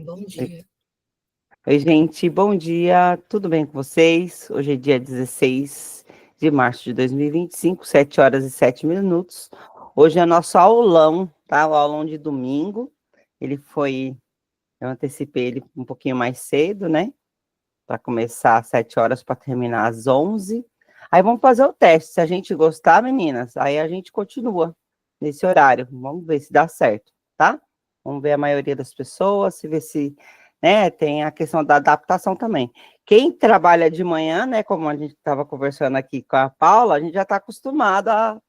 Bom Oi, dia. oi, gente, bom dia, tudo bem com vocês? Hoje é dia 16 de março de 2025, 7 horas e 7 minutos. Hoje é nosso aulão, tá? O aulão de domingo. Ele foi, eu antecipei ele um pouquinho mais cedo, né? Para começar às 7 horas, para terminar às 11. Aí vamos fazer o teste. Se a gente gostar, meninas, aí a gente continua nesse horário. Vamos ver se dá certo, tá? Vamos ver a maioria das pessoas, se ver se, né, tem a questão da adaptação também. Quem trabalha de manhã, né, como a gente estava conversando aqui com a Paula, a gente já está acostumado a,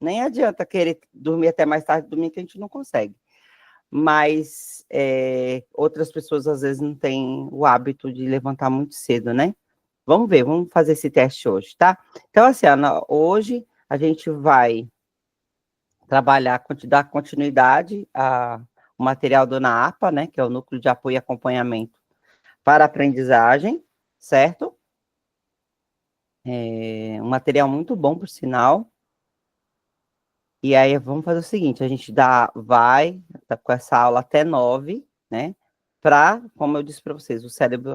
nem adianta querer dormir até mais tarde, domingo que a gente não consegue. Mas outras pessoas às vezes não têm o hábito de levantar muito cedo, né? Vamos ver, vamos fazer esse teste hoje, tá? Então, assim, Ana, hoje a gente vai trabalhar, dar continuidade ao material do NAAPA, né, que é o Núcleo de Apoio e Acompanhamento para a Aprendizagem, certo? Um material muito bom, por sinal. E aí, vamos fazer o seguinte, a gente vai com essa aula até 9, né? Para, como eu disse para vocês, o cérebro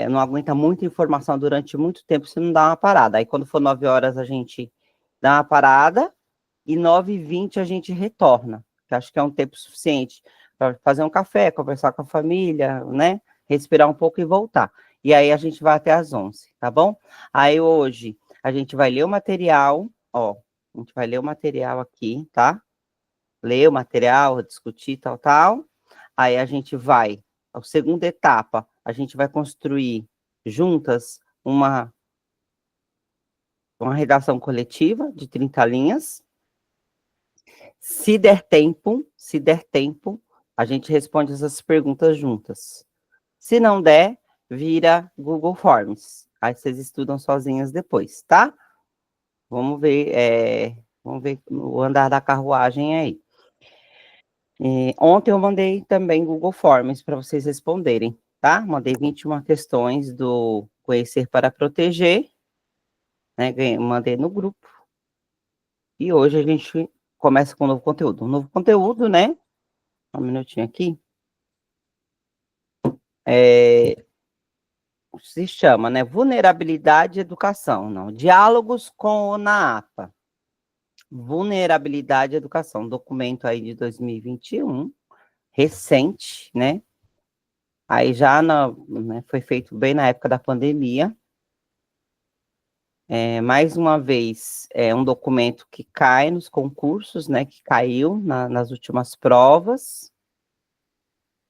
não aguenta muita informação durante muito tempo se não dá uma parada. Aí, quando for 9 horas, a gente dá uma parada e 9h20 a gente retorna, que acho que é um tempo suficiente para fazer um café, conversar com a família, né? Respirar um pouco e voltar. E aí a gente vai até às 11, tá bom? Aí hoje a gente vai ler o material, ó, a gente vai ler o material aqui, tá? Ler o material, discutir, tal, tal. Aí a gente vai, a segunda etapa, a gente vai construir juntas uma redação coletiva de 30 linhas. Se der tempo, a gente responde essas perguntas juntas. Se não der, vira Google Forms. Aí vocês estudam sozinhas depois, tá? Vamos ver o andar da carruagem aí. Ontem eu mandei também Google Forms para vocês responderem, tá? Mandei 21 questões do Conhecer para Proteger, né? Mandei no grupo. E hoje a gente começa com um novo conteúdo. Um novo conteúdo, né? Um minutinho aqui. Se chama, né? Vulnerabilidade e Educação, não. Diálogos com o NAAPA. Vulnerabilidade e Educação, documento aí de 2021, recente, né? Aí né, foi feito bem na época da pandemia. Mais uma vez, é um documento que cai nos concursos, né? Que caiu nas últimas provas,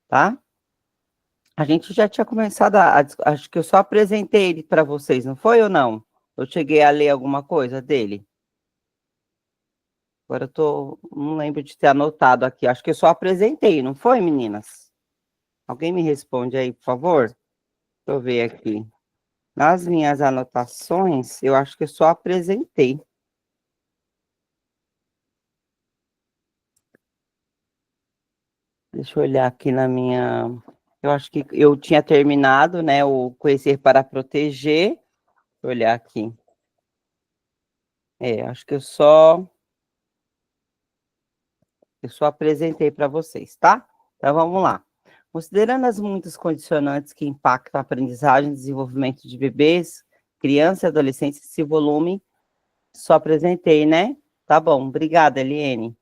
tá? A gente já tinha começado acho que eu só apresentei ele para vocês, não foi ou não? Eu cheguei a ler alguma coisa dele? Agora não lembro de ter anotado aqui. Acho que eu só apresentei, não foi, meninas? Alguém me responde aí, por favor? Deixa eu ver aqui. Nas minhas anotações, eu acho que eu só apresentei. Deixa eu olhar aqui na minha. Eu acho que eu tinha terminado, né? O Conhecer para Proteger. Deixa eu olhar aqui. Acho que eu só apresentei para vocês, tá? Então vamos lá. Considerando as muitas condicionantes que impactam a aprendizagem e desenvolvimento de bebês, crianças e adolescentes, esse volume só apresentei, né? Tá bom, obrigada, Eliane.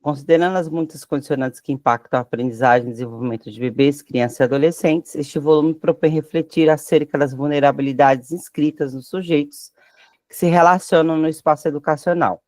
Considerando as muitas condicionantes que impactam a aprendizagem e desenvolvimento de bebês, crianças e adolescentes, este volume propõe refletir acerca das vulnerabilidades inscritas nos sujeitos que se relacionam no espaço educacional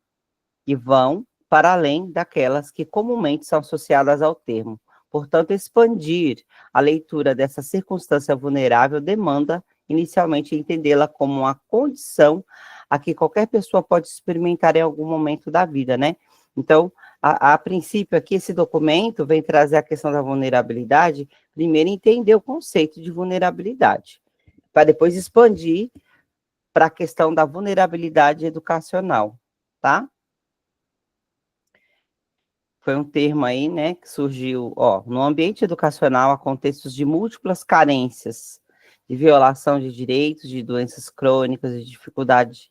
e vão para além daquelas que comumente são associadas ao termo. Portanto, expandir a leitura dessa circunstância vulnerável demanda, inicialmente, entendê-la como uma condição a que qualquer pessoa pode experimentar em algum momento da vida, né? Então, a princípio, aqui, esse documento vem trazer a questão da vulnerabilidade, primeiro entender o conceito de vulnerabilidade, para depois expandir para a questão da vulnerabilidade educacional, tá? Foi um termo aí, né, que surgiu, no ambiente educacional há contextos de múltiplas carências, de violação de direitos, de doenças crônicas, de dificuldades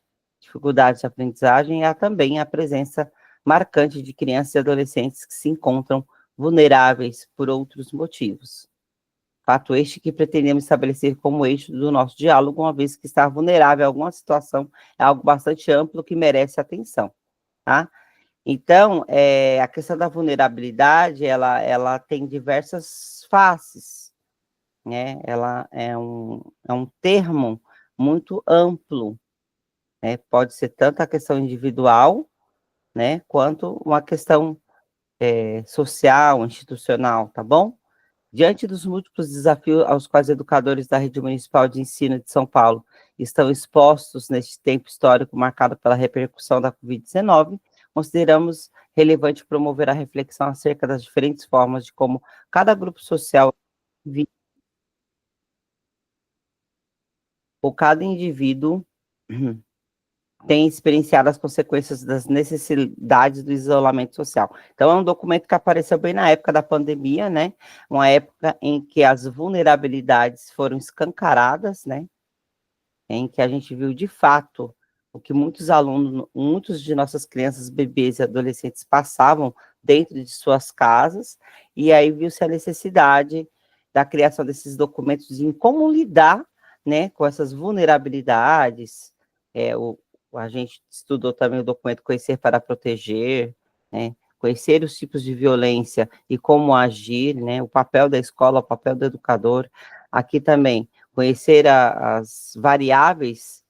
dificuldades de aprendizagem, há também a presença marcante de crianças e adolescentes que se encontram vulneráveis por outros motivos. Fato este que pretendemos estabelecer como eixo do nosso diálogo, uma vez que estar vulnerável a alguma situação é algo bastante amplo que merece atenção, tá? Então, a questão da vulnerabilidade, ela tem diversas faces, né? Ela é um termo muito amplo, né? Pode ser tanto a questão individual, né, quanto uma questão social, institucional, tá bom? Diante dos múltiplos desafios aos quais educadores da Rede Municipal de Ensino de São Paulo estão expostos neste tempo histórico marcado pela repercussão da Covid-19, consideramos relevante promover a reflexão acerca das diferentes formas de como cada grupo social ou cada indivíduo tem experienciado as consequências das necessidades do isolamento social. Então, é um documento que apareceu bem na época da pandemia, né? Uma época em que as vulnerabilidades foram escancaradas, né? Em que a gente viu de fato o que muitos alunos, muitos de nossas crianças, bebês e adolescentes passavam dentro de suas casas, e aí viu-se a necessidade da criação desses documentos em como lidar, né, com essas vulnerabilidades. A gente estudou também o documento Conhecer para Proteger, né, conhecer os tipos de violência e como agir, né, o papel da escola, o papel do educador. Aqui também, conhecer as variáveis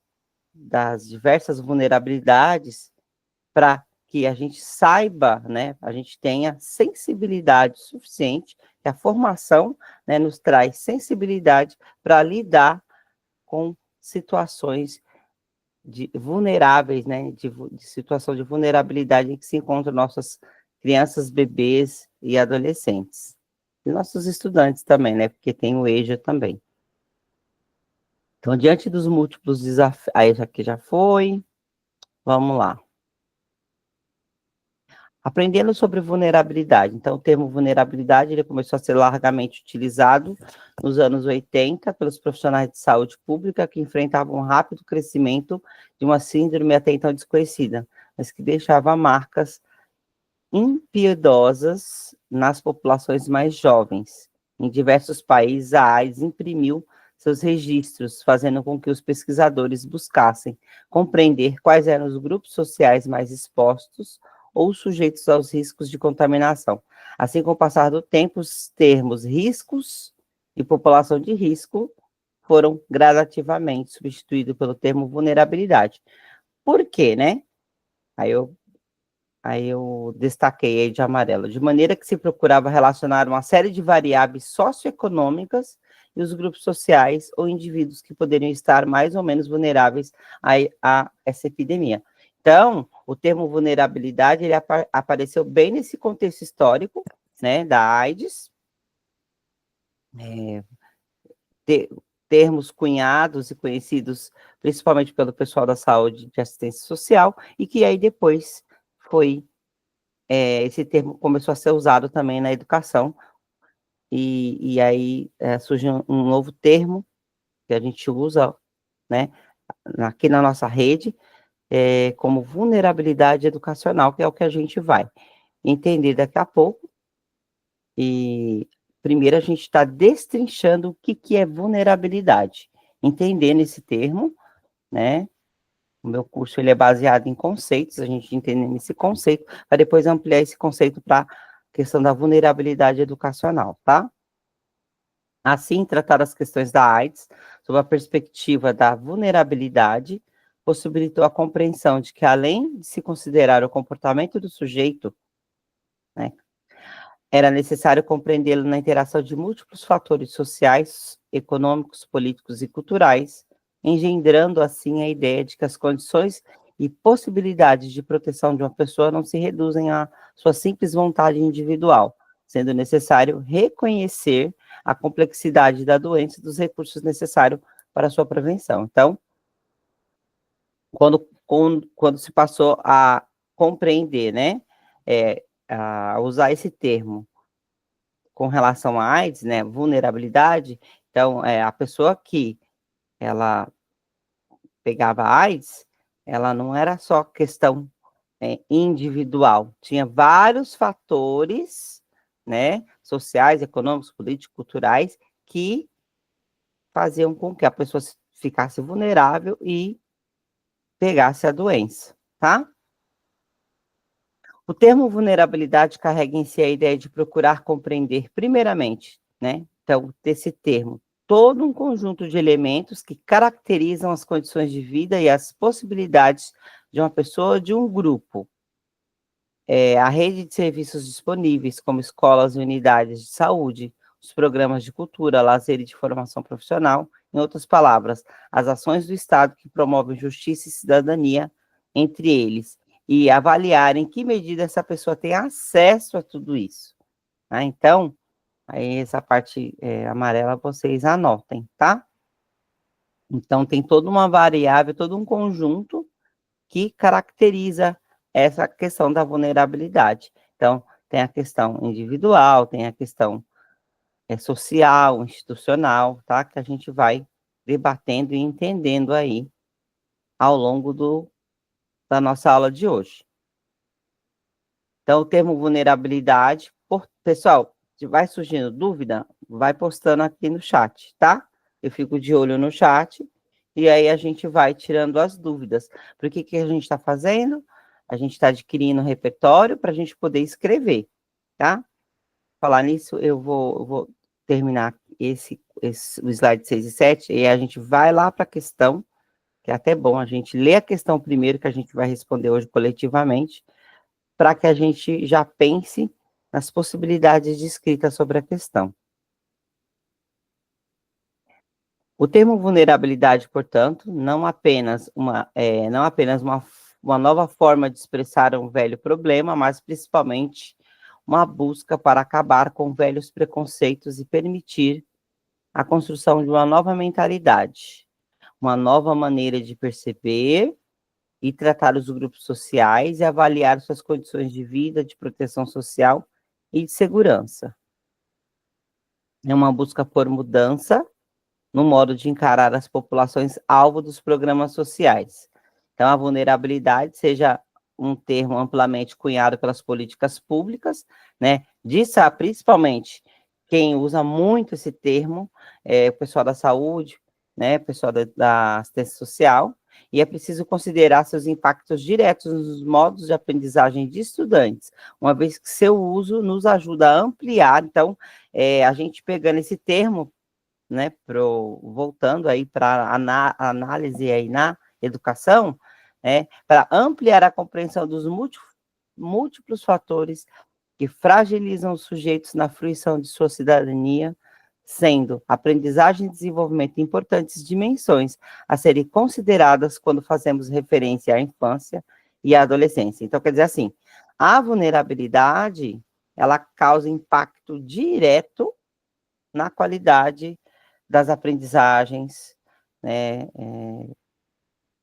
das diversas vulnerabilidades para que a gente saiba, né, a gente tenha sensibilidade suficiente, que a formação, né, nos traz sensibilidade para lidar com situações vulneráveis, né, de situação de vulnerabilidade em que se encontram nossas crianças, bebês e adolescentes. E nossos estudantes também, né, porque tem o EJA também. Então, diante dos múltiplos desafios, aí aqui já foi, vamos lá. Aprendendo sobre vulnerabilidade. Então, o termo vulnerabilidade, ele começou a ser largamente utilizado nos anos 80 pelos profissionais de saúde pública que enfrentavam um rápido crescimento de uma síndrome até então desconhecida, mas que deixava marcas impiedosas nas populações mais jovens. Em diversos países, a AIDS imprimiu seus registros, fazendo com que os pesquisadores buscassem compreender quais eram os grupos sociais mais expostos ou sujeitos aos riscos de contaminação. Assim, com o passar do tempo, os termos riscos e população de risco foram gradativamente substituídos pelo termo vulnerabilidade. Por quê, né? Aí eu destaquei aí de amarelo, de maneira que se procurava relacionar uma série de variáveis socioeconômicas e os grupos sociais ou indivíduos que poderiam estar mais ou menos vulneráveis a essa epidemia. Então, o termo vulnerabilidade, ele apareceu bem nesse contexto histórico, né, da AIDS, te, termos cunhados e conhecidos principalmente pelo pessoal da saúde de assistência social, e que aí depois foi esse termo começou a ser usado também na educação, e aí surge um novo termo que a gente usa, né, aqui na nossa rede, como vulnerabilidade educacional, que é o que a gente vai entender daqui a pouco, e primeiro a gente está destrinchando o que é vulnerabilidade, entendendo esse termo, né. O meu curso ele é baseado em conceitos, a gente entendendo esse conceito, para depois ampliar esse conceito para a questão da vulnerabilidade educacional, tá? Assim, tratar as questões da AIDS, sob a perspectiva da vulnerabilidade, possibilitou a compreensão de que, além de se considerar o comportamento do sujeito, né, era necessário compreendê-lo na interação de múltiplos fatores sociais, econômicos, políticos e culturais, engendrando assim a ideia de que as condições e possibilidades de proteção de uma pessoa não se reduzem à sua simples vontade individual, sendo necessário reconhecer a complexidade da doença e dos recursos necessários para a sua prevenção. Então, quando se passou a compreender, né, a usar esse termo com relação à AIDS, né, vulnerabilidade, então, a pessoa que ela pegava AIDS, ela não era só questão individual, tinha vários fatores, né, sociais, econômicos, políticos, culturais, que faziam com que a pessoa ficasse vulnerável e pegasse a doença, tá? O termo vulnerabilidade carrega em si a ideia de procurar compreender, primeiramente, né? Então, desse termo, todo um conjunto de elementos que caracterizam as condições de vida e as possibilidades de uma pessoa ou de um grupo. A rede de serviços disponíveis, como escolas e unidades de saúde, os programas de cultura, lazer e de formação profissional, em outras palavras, as ações do Estado que promovem justiça e cidadania entre eles, e avaliar em que medida essa pessoa tem acesso a tudo isso. Tá? Então, aí essa parte amarela vocês anotem, tá? Então, tem toda uma variável, todo um conjunto que caracteriza essa questão da vulnerabilidade. Então, tem a questão individual, tem a questão social, institucional, tá? Que a gente vai debatendo e entendendo aí ao longo da nossa aula de hoje. Então, o termo vulnerabilidade, pessoal, se vai surgindo dúvida, vai postando aqui no chat, tá? Eu fico de olho no chat e aí a gente vai tirando as dúvidas. Por que a gente está fazendo? A gente está adquirindo repertório para a gente poder escrever, tá? Falar nisso, eu vou terminar o slide 6 e 7, e a gente vai lá para a questão, que é até bom a gente ler a questão primeiro, que a gente vai responder hoje coletivamente, para que a gente já pense nas possibilidades de escrita sobre a questão. O termo vulnerabilidade, portanto, não apenas uma nova forma de expressar um velho problema, mas principalmente uma busca para acabar com velhos preconceitos e permitir a construção de uma nova mentalidade, uma nova maneira de perceber e tratar os grupos sociais e avaliar suas condições de vida, de proteção social e de segurança. É uma busca por mudança no modo de encarar as populações alvo dos programas sociais. Então, a vulnerabilidade seja um termo amplamente cunhado pelas políticas públicas, né? Disso, principalmente, quem usa muito esse termo é o pessoal da saúde, né? O pessoal da assistência social, e é preciso considerar seus impactos diretos nos modos de aprendizagem de estudantes, uma vez que seu uso nos ajuda a ampliar. Então, a gente pegando esse termo, né, voltando aí para análise aí na educação, para ampliar a compreensão dos múltiplos fatores que fragilizam os sujeitos na fruição de sua cidadania, sendo aprendizagem e desenvolvimento importantes dimensões a serem consideradas quando fazemos referência à infância e à adolescência. Então, quer dizer assim, a vulnerabilidade, ela causa impacto direto na qualidade das aprendizagens, né,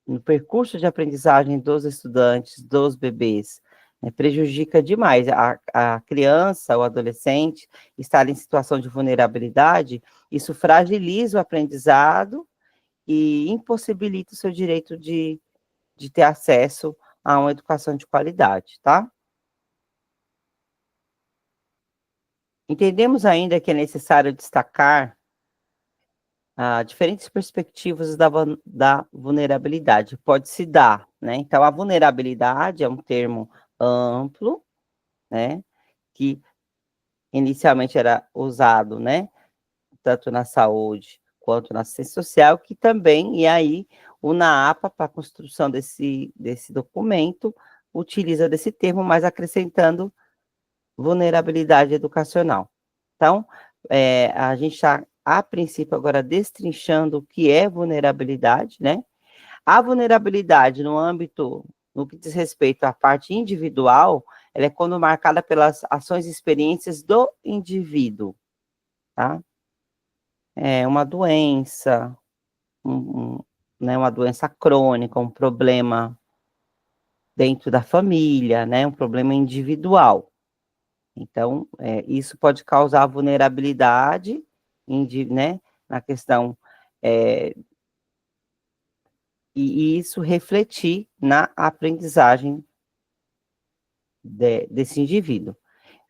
no percurso de aprendizagem dos estudantes, dos bebês, né, prejudica demais a criança, o adolescente, estar em situação de vulnerabilidade, isso fragiliza o aprendizado e impossibilita o seu direito de ter acesso a uma educação de qualidade, tá? Entendemos ainda que é necessário destacar diferentes perspectivas da vulnerabilidade. Pode se dar, né? Então, a vulnerabilidade é um termo amplo, né? Que inicialmente era usado, né? Tanto na saúde quanto na assistência social, que também, e aí, o NAAPA, para a construção desse documento, utiliza desse termo, mas acrescentando vulnerabilidade educacional. Então, a gente está, a princípio, agora destrinchando o que é vulnerabilidade, né? A vulnerabilidade no que diz respeito à parte individual, ela é quando marcada pelas ações e experiências do indivíduo, tá? É uma doença, né, uma doença crônica, um problema dentro da família, né? Um problema individual. Então, isso pode causar vulnerabilidade, né, na questão e isso refletir na aprendizagem desse indivíduo.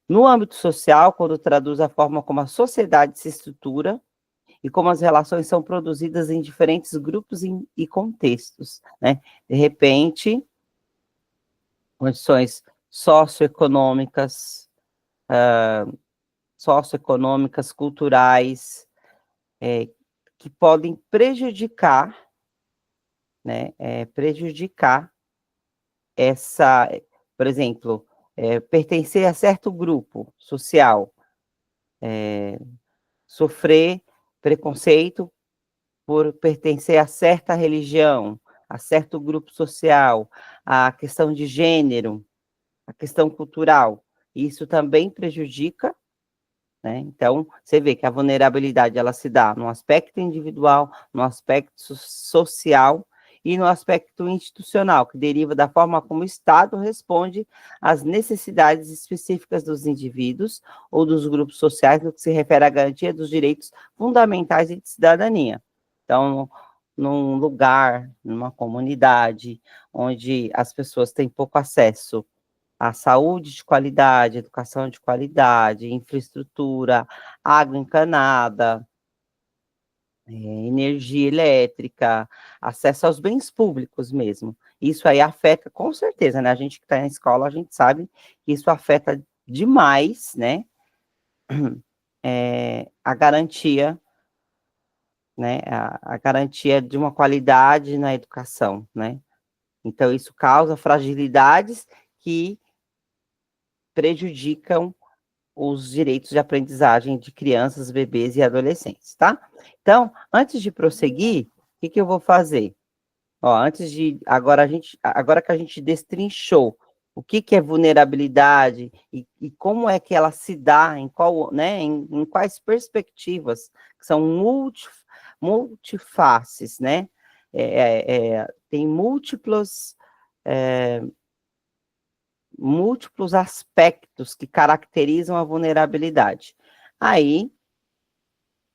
No âmbito social, quando traduz a forma como a sociedade se estrutura e como as relações são produzidas em diferentes grupos e contextos, né? De repente, condições socioeconômicas, culturais, que podem prejudicar, né? Prejudicar essa, por exemplo, pertencer a certo grupo social, sofrer preconceito por pertencer a certa religião, a certo grupo social, a questão de gênero, a questão cultural. Isso também prejudica, né? Então, você vê que a vulnerabilidade ela se dá no aspecto individual, no aspecto social e no aspecto institucional, que deriva da forma como o Estado responde às necessidades específicas dos indivíduos ou dos grupos sociais no que se refere à garantia dos direitos fundamentais e de cidadania. Então, num lugar, numa comunidade, onde as pessoas têm pouco acesso à saúde de qualidade, educação de qualidade, infraestrutura, água encanada, energia elétrica, acesso aos bens públicos mesmo. Isso aí afeta, com certeza, né? A gente que está na escola, a gente sabe que isso afeta demais, né? A garantia, né? A garantia de uma qualidade na educação, né? Então, isso causa fragilidades que prejudicam os direitos de aprendizagem de crianças, bebês e adolescentes, tá? Então, antes de prosseguir, o que eu vou fazer? Ó, agora que a gente destrinchou o que é vulnerabilidade e como é que ela se dá, em qual, né, em quais perspectivas, que são multifaces, né? Tem múltiplos aspectos que caracterizam a vulnerabilidade. Aí,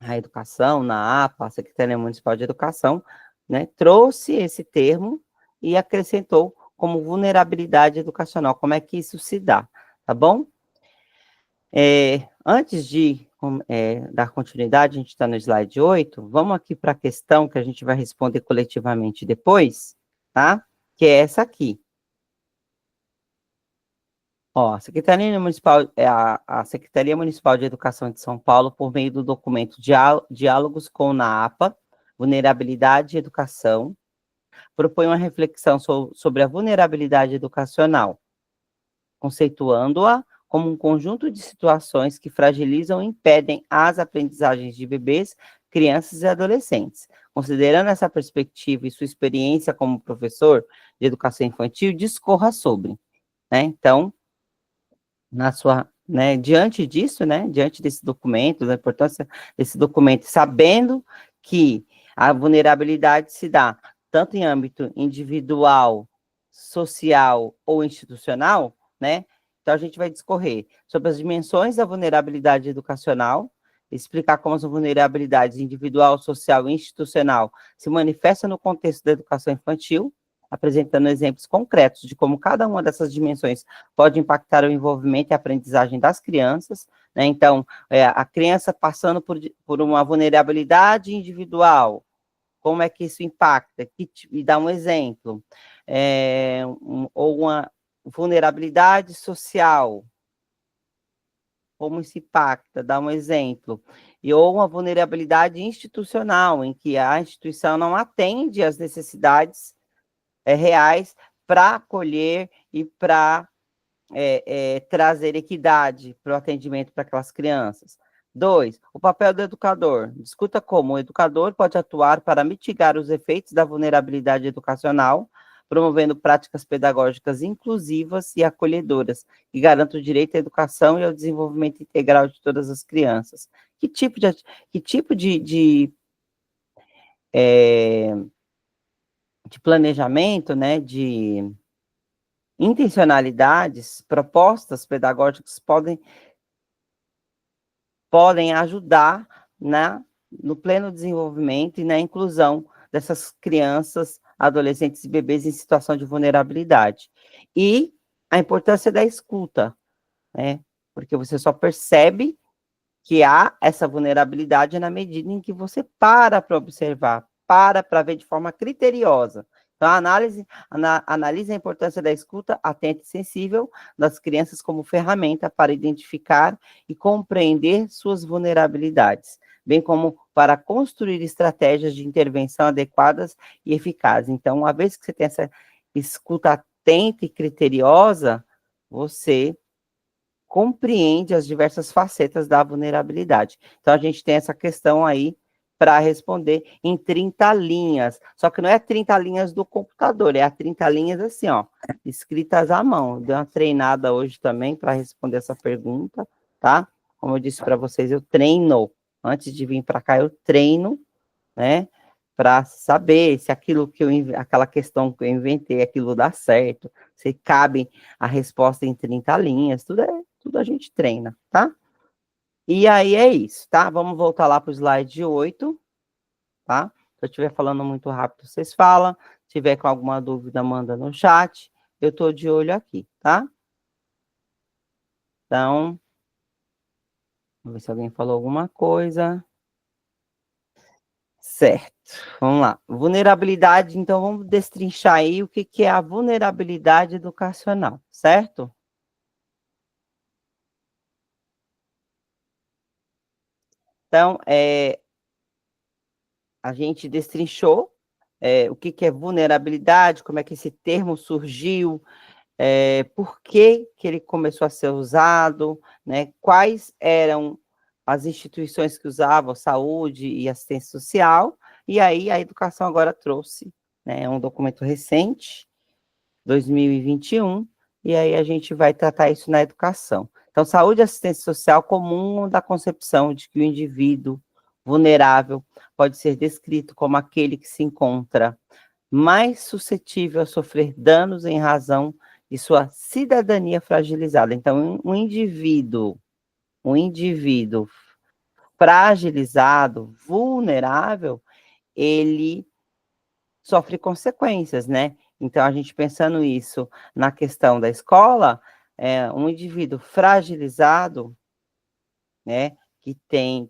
a educação, na APA, a Secretaria Municipal de Educação, né, trouxe esse termo e acrescentou como vulnerabilidade educacional. Como é que isso se dá, tá bom? Antes de dar continuidade, a gente está no slide 8, vamos aqui para a questão que a gente vai responder coletivamente depois, tá? Que é essa aqui. Ó, a Secretaria Municipal de Educação de São Paulo, por meio do documento Diálogos com a APA, Vulnerabilidade e Educação, propõe uma reflexão sobre a vulnerabilidade educacional, conceituando-a como um conjunto de situações que fragilizam e impedem as aprendizagens de bebês, crianças e adolescentes. Considerando essa perspectiva e sua experiência como professor de educação infantil, discorra sobre, né? Então, diante disso, né, diante desse documento, da importância desse documento, sabendo que a vulnerabilidade se dá tanto em âmbito individual, social ou institucional, né, então a gente vai discorrer sobre as dimensões da vulnerabilidade educacional, explicar como as vulnerabilidades individual, social e institucional se manifestam no contexto da educação infantil, apresentando exemplos concretos de como cada uma dessas dimensões pode impactar o envolvimento e a aprendizagem das crianças, né? Então, a criança passando por uma vulnerabilidade individual, como é que isso impacta? E dá um exemplo. Ou uma vulnerabilidade social, como isso impacta? Dá um exemplo. Ou uma vulnerabilidade institucional, em que a instituição não atende às necessidades reais para acolher e para trazer equidade para o atendimento para aquelas crianças. 2, o papel do educador. Discuta como o educador pode atuar para mitigar os efeitos da vulnerabilidade educacional, promovendo práticas pedagógicas inclusivas e acolhedoras, que garantam o direito à educação e ao desenvolvimento integral de todas as crianças. Que tipo de planejamento, né, de intencionalidades, propostas pedagógicas podem ajudar no pleno desenvolvimento e na inclusão dessas crianças, adolescentes e bebês em situação de vulnerabilidade. E a importância da escuta, né? Porque você só percebe que há essa vulnerabilidade na medida em que você para observar, para ver de forma criteriosa. Então, a análise analise a importância da escuta atenta e sensível das crianças como ferramenta para identificar e compreender suas vulnerabilidades, bem como para construir estratégias de intervenção adequadas e eficazes. Então, uma vez que você tem essa escuta atenta e criteriosa, você compreende as diversas facetas da vulnerabilidade. Então, a gente tem essa questão aí para responder em 30 linhas. Só que não é 30 linhas do computador, é a 30 linhas assim, ó, escritas à mão. Dei uma treinada hoje também para responder essa pergunta, tá? Como eu disse para vocês, eu treino. Antes de vir para cá, eu treino, né? Para saber se aquilo que aquela questão que eu inventei, aquilo dá certo, se cabe a resposta em 30 linhas, tudo a gente treina, tá? E aí é isso, tá? Vamos voltar lá para o slide 8, tá? Se eu estiver falando muito rápido, vocês falam. Se tiver com alguma dúvida, manda no chat. Eu estou de olho aqui, tá? Então, vamos ver se alguém falou alguma coisa. Certo, vamos lá. Vulnerabilidade, então vamos destrinchar aí o que que é a vulnerabilidade educacional, certo? Então, a gente destrinchou o que que é vulnerabilidade, como é que esse termo surgiu, por que que ele começou a ser usado, né? Quais eram as instituições que usavam saúde e assistência social, e aí a educação agora trouxe, né, um documento recente, 2021, e aí a gente vai tratar isso na educação. Então, saúde e assistência social comum da concepção de que o indivíduo vulnerável pode ser descrito como aquele que se encontra mais suscetível a sofrer danos em razão de sua cidadania fragilizada. Então, um indivíduo fragilizado, vulnerável, ele sofre consequências, né? Então, a gente pensando isso na questão da escola, um indivíduo fragilizado, né, que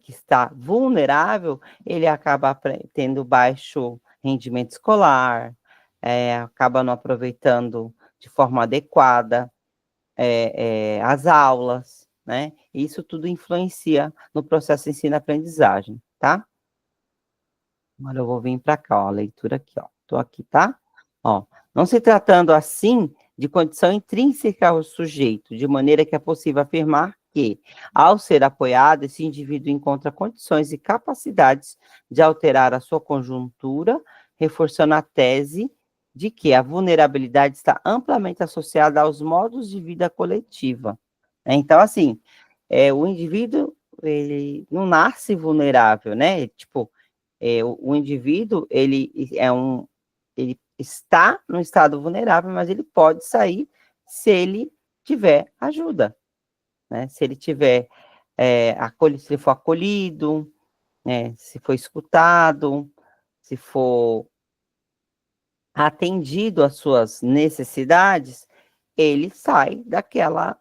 está vulnerável, ele acaba tendo baixo rendimento escolar, acaba não aproveitando de forma adequada as aulas, né? Isso tudo influencia no processo de ensino-aprendizagem, tá? Agora eu vou vir para cá, ó, a leitura aqui, ó. Estou aqui, tá? Ó, não se tratando assim de condição intrínseca ao sujeito, de maneira que é possível afirmar que, ao ser apoiado, esse indivíduo encontra condições e capacidades de alterar a sua conjuntura, reforçando a tese de que a vulnerabilidade está amplamente associada aos modos de vida coletiva. Então, assim, o indivíduo, ele não nasce vulnerável, né? Tipo, o indivíduo, ele está num estado vulnerável, mas ele pode sair se ele tiver ajuda, né? Se ele tiver, se ele for acolhido, né? Se for escutado, se for atendido às suas necessidades, ele sai daquela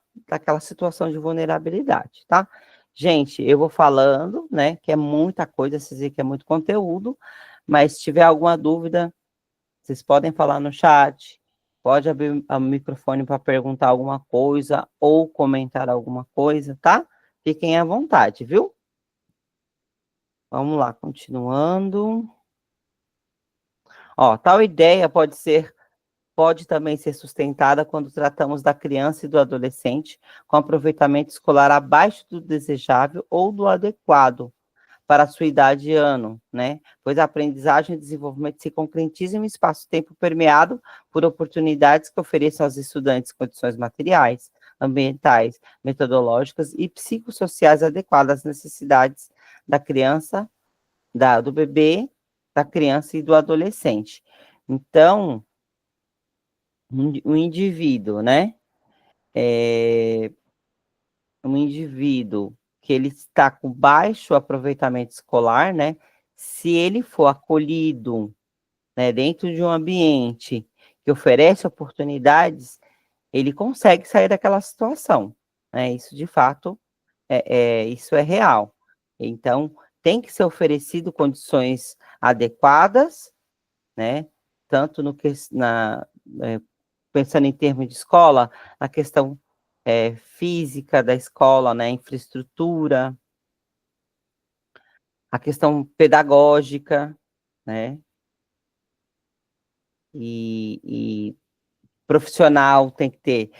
situação de vulnerabilidade, tá? Gente, eu vou falando, né, que é muita coisa, vocês veem que é muito conteúdo, mas se tiver alguma dúvida, vocês podem falar no chat, pode abrir o microfone para perguntar alguma coisa ou comentar alguma coisa, tá? Fiquem à vontade, viu? Vamos lá, continuando. Ó, tal ideia pode também ser sustentada quando tratamos da criança e do adolescente com aproveitamento escolar abaixo do desejável ou do adequado para a sua idade e ano, né? Pois a aprendizagem e desenvolvimento se concretizam em um espaço-tempo permeado por oportunidades que ofereçam aos estudantes condições materiais, ambientais, metodológicas e psicossociais adequadas às necessidades da criança, do bebê, da criança e do adolescente. Então, um indivíduo, né? É, um indivíduo que ele está com baixo aproveitamento escolar, né? Se ele for acolhido, né, dentro de um ambiente que oferece oportunidades, ele consegue sair daquela situação, né? Isso de fato isso é real. Então, tem que ser oferecido condições adequadas, né? Tanto no que pensando em termos de escola, a questão física da escola, né? Infraestrutura, a questão pedagógica, né? E profissional tem que ter,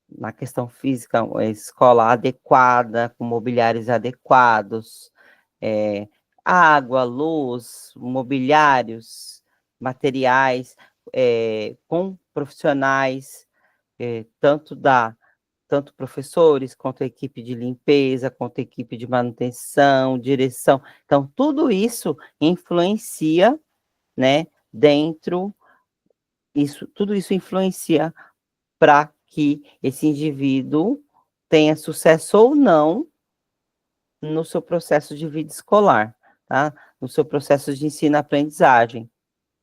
na questão física, a escola adequada, com mobiliários adequados, eh, água, luz, mobiliários, materiais, com profissionais, tanto professores, quanto equipe de limpeza, quanto equipe de manutenção, direção. Então, tudo isso influencia, né, tudo isso influencia para que esse indivíduo tenha sucesso ou não no seu processo de vida escolar, tá? No seu processo de ensino-aprendizagem,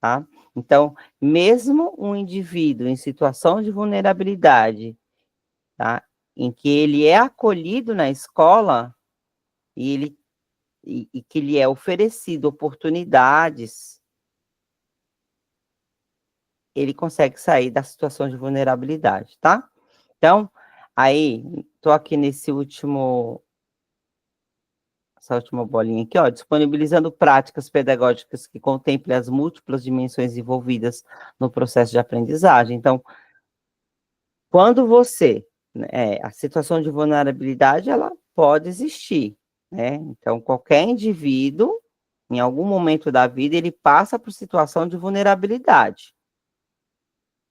tá? Então, mesmo um indivíduo em situação de vulnerabilidade, tá? Em que ele é acolhido na escola e que lhe é oferecido oportunidades, ele consegue sair da situação de vulnerabilidade, tá? Então, aí, tô aqui essa última bolinha aqui, ó, disponibilizando práticas pedagógicas que contemplem as múltiplas dimensões envolvidas no processo de aprendizagem. Então, quando a situação de vulnerabilidade, ela pode existir, né? Então, qualquer indivíduo, em algum momento da vida, ele passa por situação de vulnerabilidade,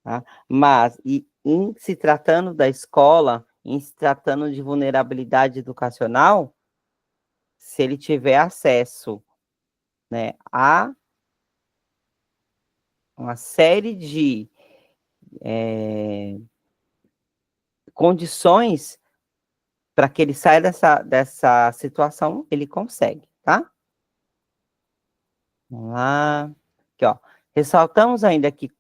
tá? Mas, em se tratando da escola, em se tratando de vulnerabilidade educacional, se ele tiver acesso, né, a uma série de condições para que ele saia dessa situação, ele consegue, tá? Vamos lá. Aqui, ó. Ressaltamos ainda que,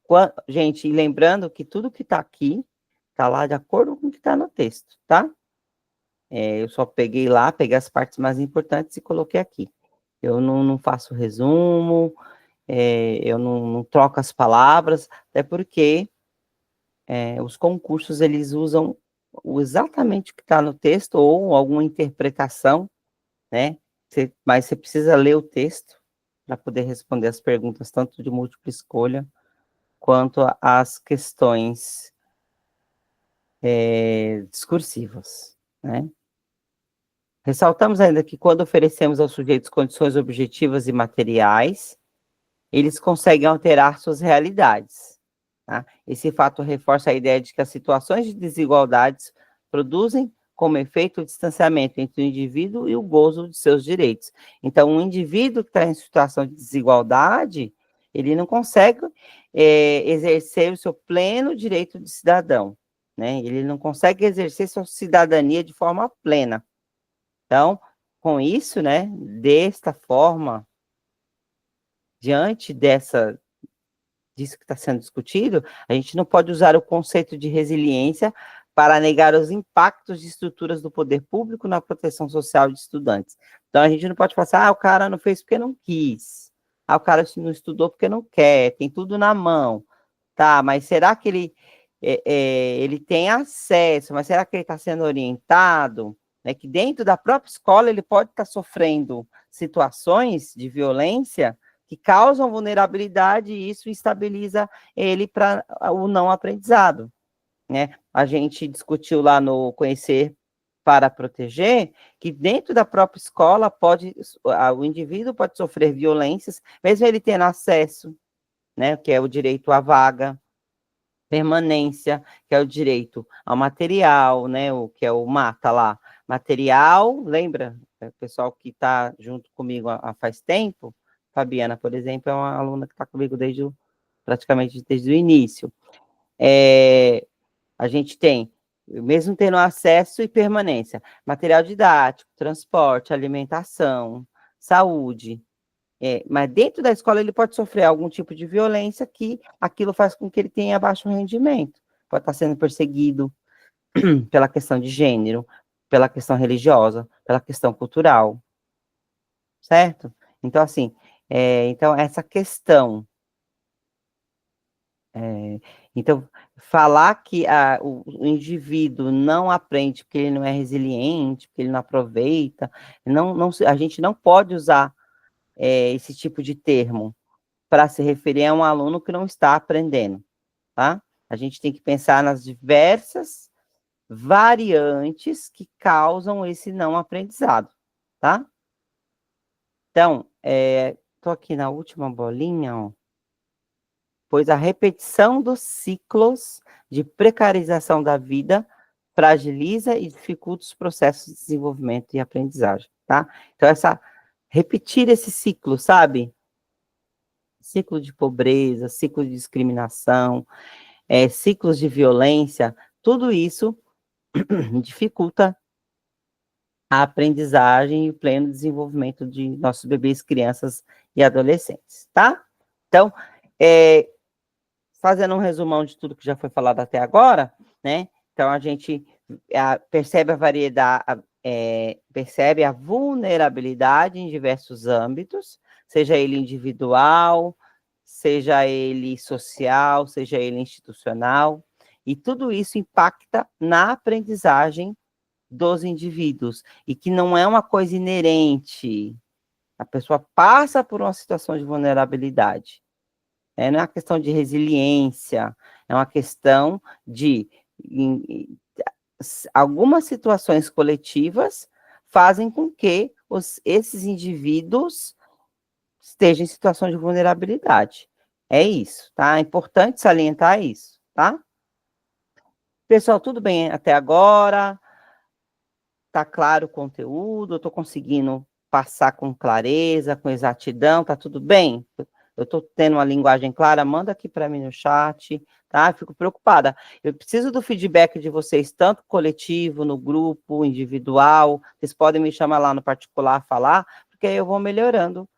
gente, lembrando que tudo que está aqui está lá de acordo com o que está no texto, tá? Eu só peguei as partes mais importantes e coloquei aqui. Eu não faço resumo, eu não troco as palavras, até porque os concursos, eles usam exatamente o que está no texto ou alguma interpretação, né? Mas você precisa ler o texto para poder responder as perguntas, tanto de múltipla escolha, quanto as questões discursivas, né? Ressaltamos ainda que quando oferecemos aos sujeitos condições objetivas e materiais, eles conseguem alterar suas realidades, tá? Esse fato reforça a ideia de que as situações de desigualdades produzem como efeito o distanciamento entre o indivíduo e o gozo de seus direitos. Então, um indivíduo que está em situação de desigualdade, ele não consegue exercer o seu pleno direito de cidadão, né? Ele não consegue exercer sua cidadania de forma plena. Então, com isso, né, desta forma, diante disso que está sendo discutido, a gente não pode usar o conceito de resiliência para negar os impactos de estruturas do poder público na proteção social de estudantes. Então, a gente não pode falar assim, o cara não fez porque não quis, o cara não estudou porque não quer, tem tudo na mão, tá, mas será que ele tem acesso, mas será que ele está sendo orientado? Né, que dentro da própria escola ele pode estar sofrendo situações de violência que causam vulnerabilidade e isso estabiliza ele para o não aprendizado, né? A gente discutiu lá no Conhecer para Proteger, que dentro da própria escola o indivíduo pode sofrer violências, mesmo ele tendo acesso, né, que é o direito à vaga, permanência, que é o direito ao material, né, o que é o mata lá, material, lembra? O pessoal que está junto comigo faz tempo, Fabiana, por exemplo, é uma aluna que está comigo praticamente desde o início. A gente tem, mesmo tendo acesso e permanência, material didático, transporte, alimentação, saúde, Mas dentro da escola ele pode sofrer algum tipo de violência que aquilo faz com que ele tenha baixo rendimento. Pode estar sendo perseguido pela questão de gênero, pela questão religiosa, pela questão cultural, certo? Então, assim, então essa questão, então, falar que o indivíduo não aprende porque ele não é resiliente, porque ele não aproveita, a gente não pode usar esse tipo de termo para se referir a um aluno que não está aprendendo, tá? A gente tem que pensar nas diversas variantes que causam esse não aprendizado, tá? Então, estou aqui na última bolinha, ó. Pois a repetição dos ciclos de precarização da vida fragiliza e dificulta os processos de desenvolvimento e aprendizagem, tá? Então, repetir esse ciclo, sabe? Ciclo de pobreza, ciclo de discriminação, ciclos de violência, tudo isso dificulta a aprendizagem e o pleno desenvolvimento de nossos bebês, crianças e adolescentes, tá? Então, fazendo um resumão de tudo que já foi falado até agora, né? Então, a gente percebe a variedade, percebe a vulnerabilidade em diversos âmbitos, seja ele individual, seja ele social, seja ele institucional, e tudo isso impacta na aprendizagem dos indivíduos, e que não é uma coisa inerente. A pessoa passa por uma situação de vulnerabilidade. Não é uma questão de resiliência, é uma questão de algumas situações coletivas fazem com que esses indivíduos estejam em situação de vulnerabilidade. É isso, tá? É importante salientar isso, tá? Pessoal, tudo bem até agora? Tá claro o conteúdo? Eu tô conseguindo passar com clareza, com exatidão? Tá tudo bem? Eu estou tendo uma linguagem clara? Manda aqui para mim no chat, tá? Fico preocupada. Eu preciso do feedback de vocês, tanto coletivo, no grupo, individual. Vocês podem me chamar lá no particular, falar, porque aí eu vou melhorando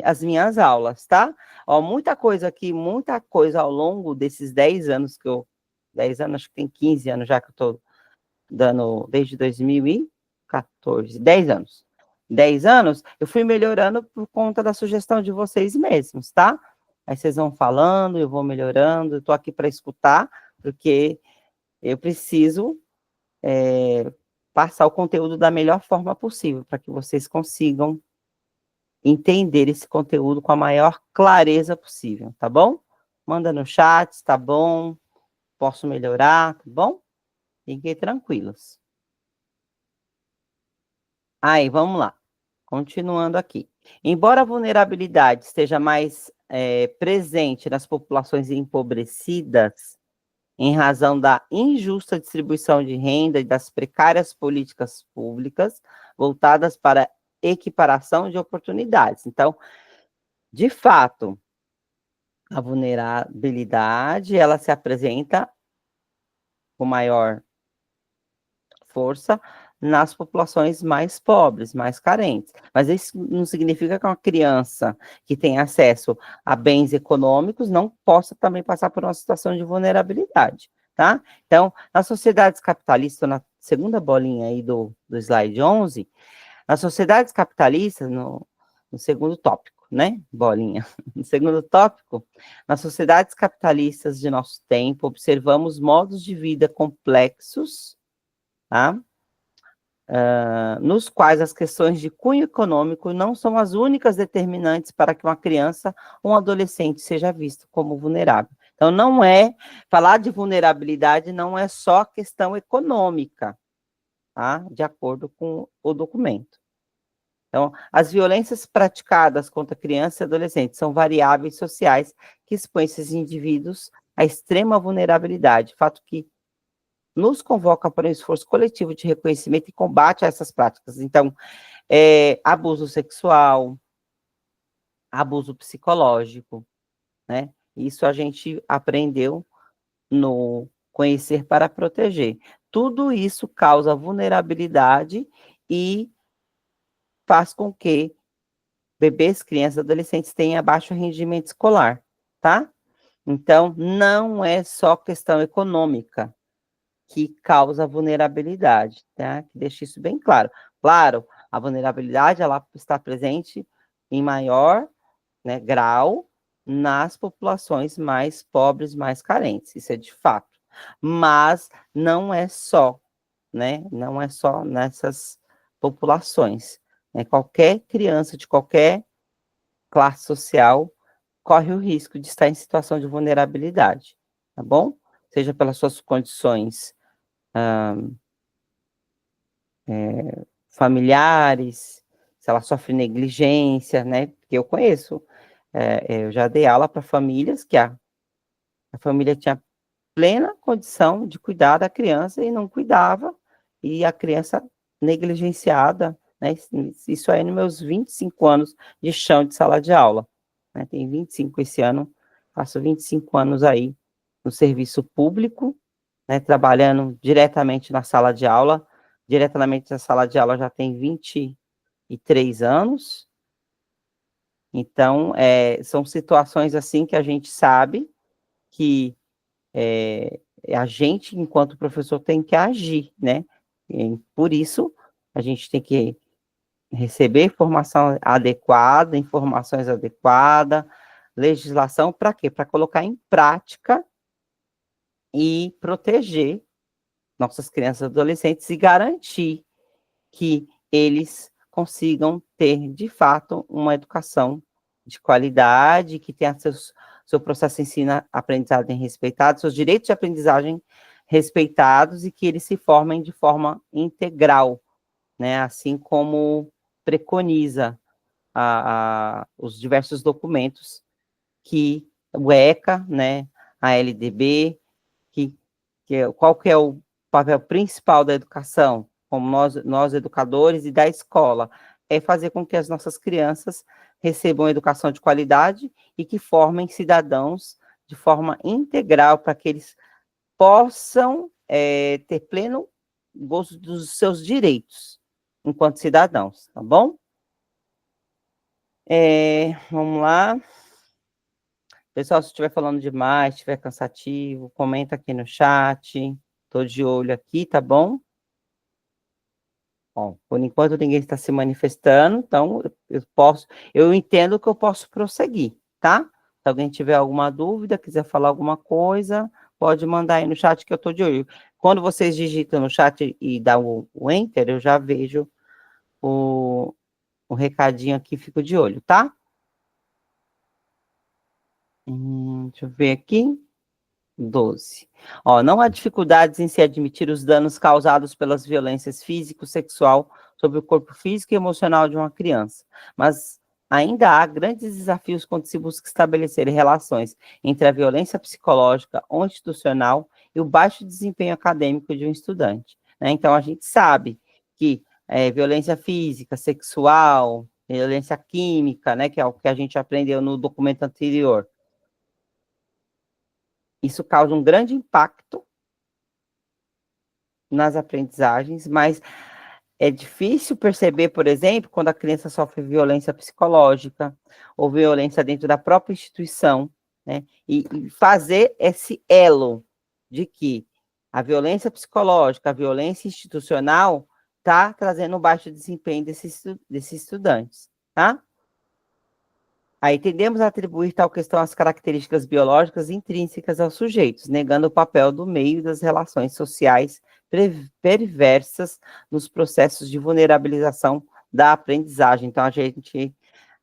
as minhas aulas, tá? Ó, muita coisa aqui, muita coisa ao longo desses 10 anos 10 anos, acho que tem 15 anos já que eu estou dando, desde 2014, 10 anos. 10 anos, eu fui melhorando por conta da sugestão de vocês mesmos, tá? Aí vocês vão falando, eu vou melhorando, eu tô aqui para escutar, porque eu preciso passar o conteúdo da melhor forma possível, para que vocês consigam entender esse conteúdo com a maior clareza possível, tá bom? Manda no chat, tá bom? Posso melhorar, tá bom? Fiquem tranquilos. Aí, vamos lá. Continuando aqui. Embora a vulnerabilidade esteja mais presente nas populações empobrecidas, em razão da injusta distribuição de renda e das precárias políticas públicas voltadas para equiparação de oportunidades. Então, de fato, a vulnerabilidade, ela se apresenta com maior força nas populações mais pobres, mais carentes. Mas isso não significa que uma criança que tem acesso a bens econômicos não possa também passar por uma situação de vulnerabilidade, tá? Então, nas sociedades capitalistas, na segunda bolinha aí do slide 11, nas sociedades capitalistas, no segundo tópico, né, bolinha? No segundo tópico, nas sociedades capitalistas de nosso tempo, observamos modos de vida complexos, tá? Nos quais as questões de cunho econômico não são as únicas determinantes para que uma criança ou um adolescente seja visto como vulnerável. Então, falar de vulnerabilidade não é só questão econômica, tá? De acordo com o documento. Então, as violências praticadas contra crianças e adolescentes são variáveis sociais que expõem esses indivíduos à extrema vulnerabilidade, fato que nos convoca para um esforço coletivo de reconhecimento e combate a essas práticas. Então, abuso sexual, abuso psicológico, né? Isso a gente aprendeu no Conhecer para Proteger. Tudo isso causa vulnerabilidade e faz com que bebês, crianças e adolescentes têm baixo rendimento escolar, tá? Então, não é só questão econômica que causa vulnerabilidade, tá? Deixa isso bem claro. Claro, a vulnerabilidade, ela está presente em maior, né, grau nas populações mais pobres, mais carentes, isso é de fato. Mas não é só, né? Não é só nessas populações, né? Qualquer criança de qualquer classe social corre o risco de estar em situação de vulnerabilidade, tá bom? Seja pelas suas condições familiares, se ela sofre negligência, né? Porque eu conheço, eu já dei aula para famílias que a família tinha plena condição de cuidar da criança e não cuidava, e a criança negligenciada, né? Isso aí nos meus 25 anos de chão de sala de aula, né? Tem 25 esse ano, faço 25 anos aí no serviço público, né? Trabalhando diretamente na sala de aula, diretamente na sala de aula já tem 23 anos, então, são situações assim que a gente sabe que a gente, enquanto professor, tem que agir, né? E por isso, a gente tem que receber formação adequada, informações adequadas, legislação, para quê? Para colocar em prática e proteger nossas crianças e adolescentes e garantir que eles consigam ter, de fato, uma educação de qualidade, que tenha seu processo de ensino-aprendizagem respeitado, seus direitos de aprendizagem respeitados e que eles se formem de forma integral, né? Assim como preconiza os diversos documentos que o ECA, né, a LDB, que qual que é o papel principal da educação, como nós educadores e da escola, é fazer com que as nossas crianças recebam educação de qualidade e que formem cidadãos de forma integral para que eles possam ter pleno gozo dos seus direitos enquanto cidadãos, tá bom? Vamos lá. Pessoal, se estiver falando demais, estiver cansativo, comenta aqui no chat. Estou de olho aqui, tá bom? Bom, por enquanto ninguém está se manifestando, então eu entendo que eu posso prosseguir, tá? Se alguém tiver alguma dúvida, quiser falar alguma coisa, pode mandar aí no chat que eu estou de olho. Quando vocês digitam no chat e dá o enter, eu já vejo o recadinho aqui, fico de olho, tá? Deixa eu ver aqui. 12. Ó, não há dificuldades em se admitir os danos causados pelas violências físico, sexual sobre o corpo físico e emocional de uma criança, mas ainda há grandes desafios quando se busca estabelecer relações entre a violência psicológica ou institucional e o baixo desempenho acadêmico de um estudante, né? Então, a gente sabe que violência física, sexual, violência química, né, que é o que a gente aprendeu no documento anterior, isso causa um grande impacto nas aprendizagens, mas é difícil perceber, por exemplo, quando a criança sofre violência psicológica ou violência dentro da própria instituição, né? E fazer esse elo de que a violência psicológica, a violência institucional está trazendo um baixo desempenho desses estudantes, tá? Aí tendemos a atribuir tal questão às características biológicas intrínsecas aos sujeitos, negando o papel do meio das relações sociais perversas nos processos de vulnerabilização da aprendizagem. Então, a gente,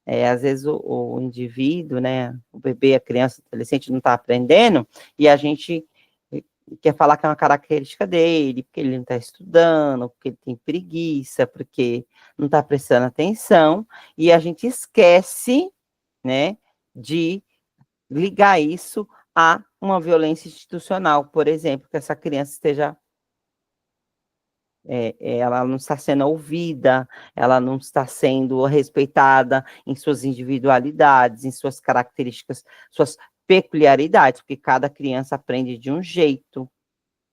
às vezes, o indivíduo, né, o bebê, a criança, o adolescente não está aprendendo, e a gente quer falar que é uma característica dele, porque ele não está estudando, porque ele tem preguiça, porque não está prestando atenção, e a gente esquece, né, de ligar isso a uma violência institucional, por exemplo, que essa criança esteja, ela não está sendo ouvida, ela não está sendo respeitada em suas individualidades, em suas características, suas peculiaridades, porque cada criança aprende de um jeito,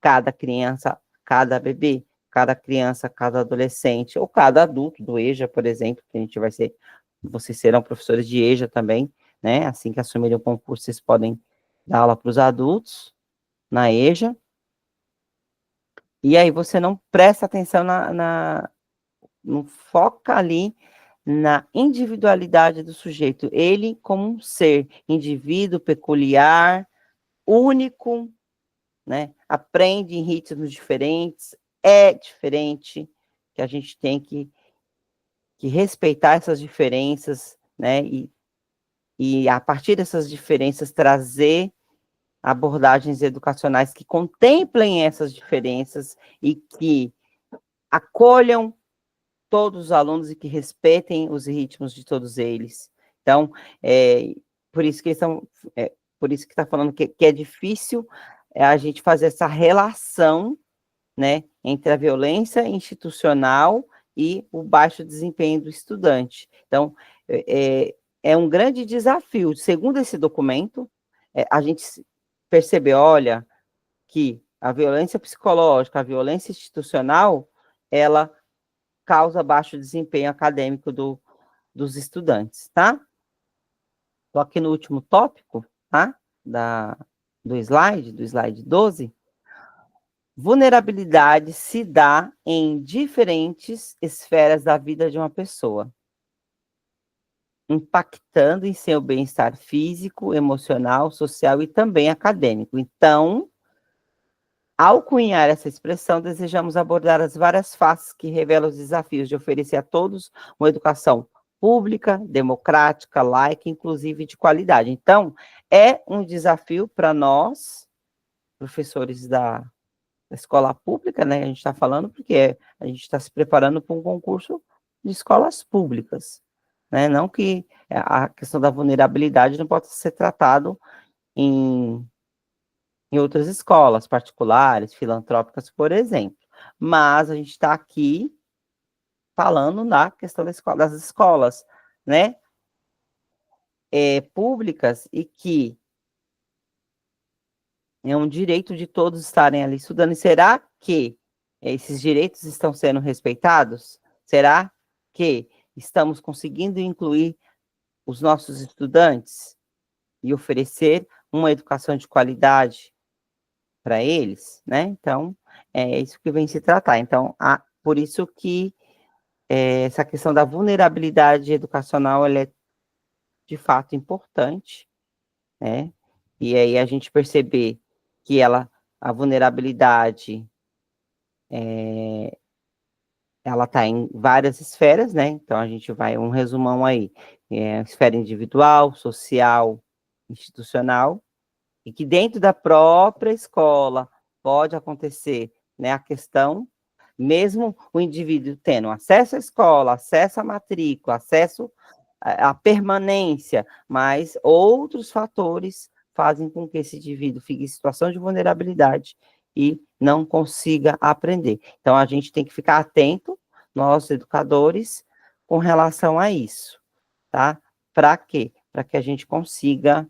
cada criança, cada bebê, cada criança, cada adolescente, ou cada adulto do EJA, por exemplo, que a gente vai ser vocês serão professores de EJA também, né? Assim que assumirem o concurso, vocês podem dar aula para os adultos na EJA. E aí você não presta atenção não foca ali na individualidade do sujeito, ele como um ser, indivíduo peculiar, único, né? Aprende em ritmos diferentes, é diferente, que a gente tem que respeitar essas diferenças, né? E a partir dessas diferenças trazer abordagens educacionais que contemplem essas diferenças e que acolham todos os alunos e que respeitem os ritmos de todos eles. Então, por isso que eles são, por isso que está falando que é difícil a gente fazer essa relação, né, entre a violência institucional e o baixo desempenho do estudante. Então, é um grande desafio. Segundo esse documento, a gente percebeu, olha, que a violência psicológica, a violência institucional, ela causa baixo desempenho acadêmico dos estudantes, tá? Estou aqui no último tópico, tá? Do slide 12. Vulnerabilidade se dá em diferentes esferas da vida de uma pessoa, impactando em seu bem-estar físico, emocional, social e também acadêmico. Então, ao cunhar essa expressão, desejamos abordar as várias faces que revelam os desafios de oferecer a todos uma educação pública, democrática, laica, inclusive de qualidade. Então, é um desafio para nós, professores da escola pública, né? A gente está falando porque a gente está se preparando para um concurso de escolas públicas, né? Não que a questão da vulnerabilidade não possa ser tratado em outras escolas particulares, filantrópicas, por exemplo. Mas a gente está aqui falando da questão das escolas, né? Públicas e que é um direito de todos estarem ali estudando. E será que esses direitos estão sendo respeitados? Será que estamos conseguindo incluir os nossos estudantes e oferecer uma educação de qualidade para eles, né? Então, é isso que vem se tratar. Então, por isso que essa questão da vulnerabilidade educacional, ela é de fato importante, né? E aí a gente perceber que a vulnerabilidade, ela está em várias esferas, né? Então, a gente vai, um resumão aí, esfera individual, social, institucional, e que dentro da própria escola pode acontecer, né, a questão, mesmo o indivíduo tendo acesso à escola, acesso à matrícula, acesso à permanência, mas outros fatores fazem com que esse indivíduo fique em situação de vulnerabilidade e não consiga aprender. Então, a gente tem que ficar atento, nós, educadores, com relação a isso, tá? Para quê? Para que a gente consiga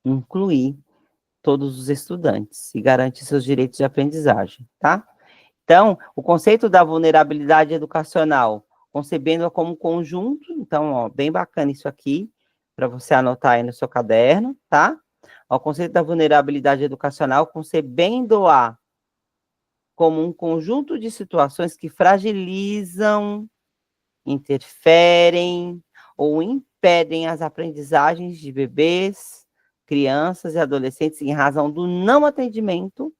incluir todos os estudantes e garantir seus direitos de aprendizagem, tá? Então, o conceito da vulnerabilidade educacional, concebendo-a como conjunto, então, ó, bem bacana isso aqui, para você anotar aí no seu caderno, tá? O conceito da vulnerabilidade educacional, concebendo-a como um conjunto de situações que fragilizam, interferem ou impedem as aprendizagens de bebês, crianças e adolescentes em razão do não atendimento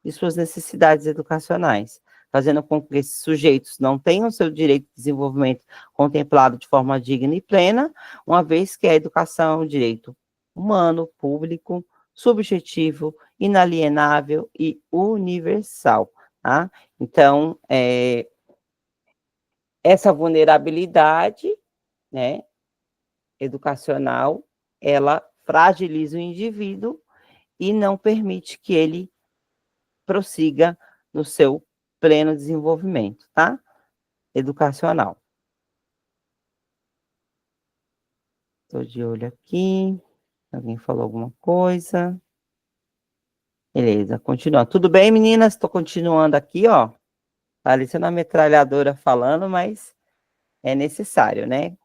de suas necessidades educacionais, fazendo com que esses sujeitos não tenham seu direito de desenvolvimento contemplado de forma digna e plena, uma vez que a educação é um direito humano, público, subjetivo, inalienável e universal, tá? Então, essa vulnerabilidade, né, educacional, ela fragiliza o indivíduo e não permite que ele prossiga no seu pleno desenvolvimento, tá? Educacional. Estou de olho aqui. Alguém falou alguma coisa? Beleza, continua. Tudo bem, meninas? Estou continuando aqui, ó. Parecendo uma metralhadora falando, mas é necessário, né?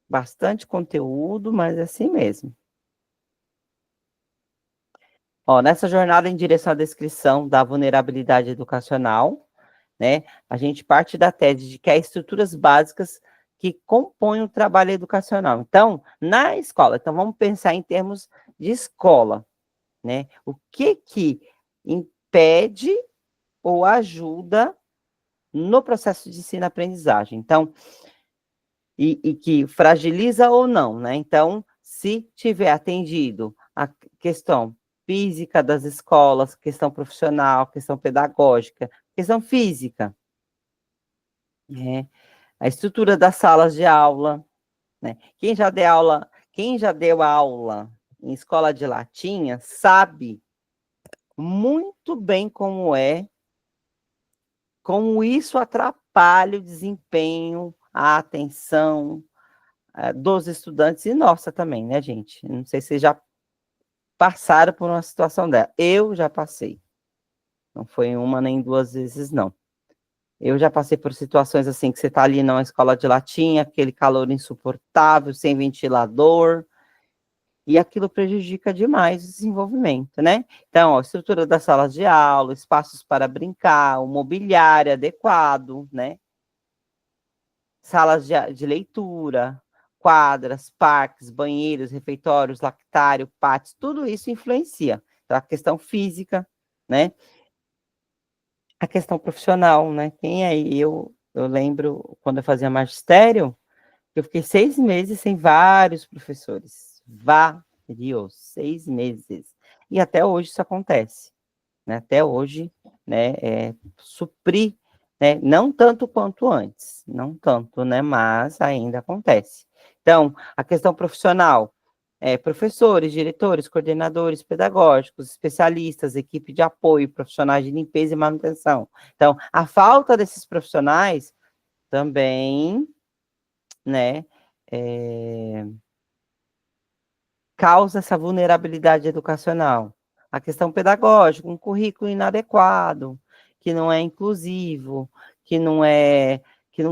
Bastante conteúdo, mas é assim mesmo. Ó, nessa jornada em direção à descrição da vulnerabilidade educacional, né, a gente parte da tese de que há estruturas básicas que compõem o trabalho educacional. Então, na escola, então vamos pensar em termos de escola, né? O que impede ou ajuda no processo de ensino-aprendizagem? Então, e que fragiliza ou não, né? Então, se tiver atendido a questão física das escolas, questão profissional, questão pedagógica, questão física, né? A estrutura das salas de aula, né? Quem já deu aula em escola de latinha sabe muito bem como isso atrapalha o desempenho, a atenção, dos estudantes e nossa também, né, gente? Não sei se vocês já passaram por uma situação dela. Eu já passei. Não foi uma nem duas vezes, não. Eu já passei por situações assim, que você está ali numa escola de latinha, aquele calor insuportável, sem ventilador, e aquilo prejudica demais o desenvolvimento, né? Então, ó, estrutura das salas de aula, espaços para brincar, o mobiliário adequado, né? Salas de leitura, quadras, parques, banheiros, refeitórios, lactário, pátios, tudo isso influencia. Então, a questão física, né? A questão profissional, né? Quem aí, eu lembro, quando eu fazia magistério, eu fiquei 6 meses sem vários professores. Vários, 6 meses. E até hoje isso acontece, né? Até hoje, né? Suprir, né? Não tanto quanto antes, não tanto, né? Mas ainda acontece. Então, a questão profissional, professores, diretores, coordenadores pedagógicos, especialistas, equipe de apoio, profissionais de limpeza e manutenção. Então, a falta desses profissionais também, né? é, causa essa vulnerabilidade educacional. A questão pedagógica, um currículo inadequado, que não é inclusivo, que não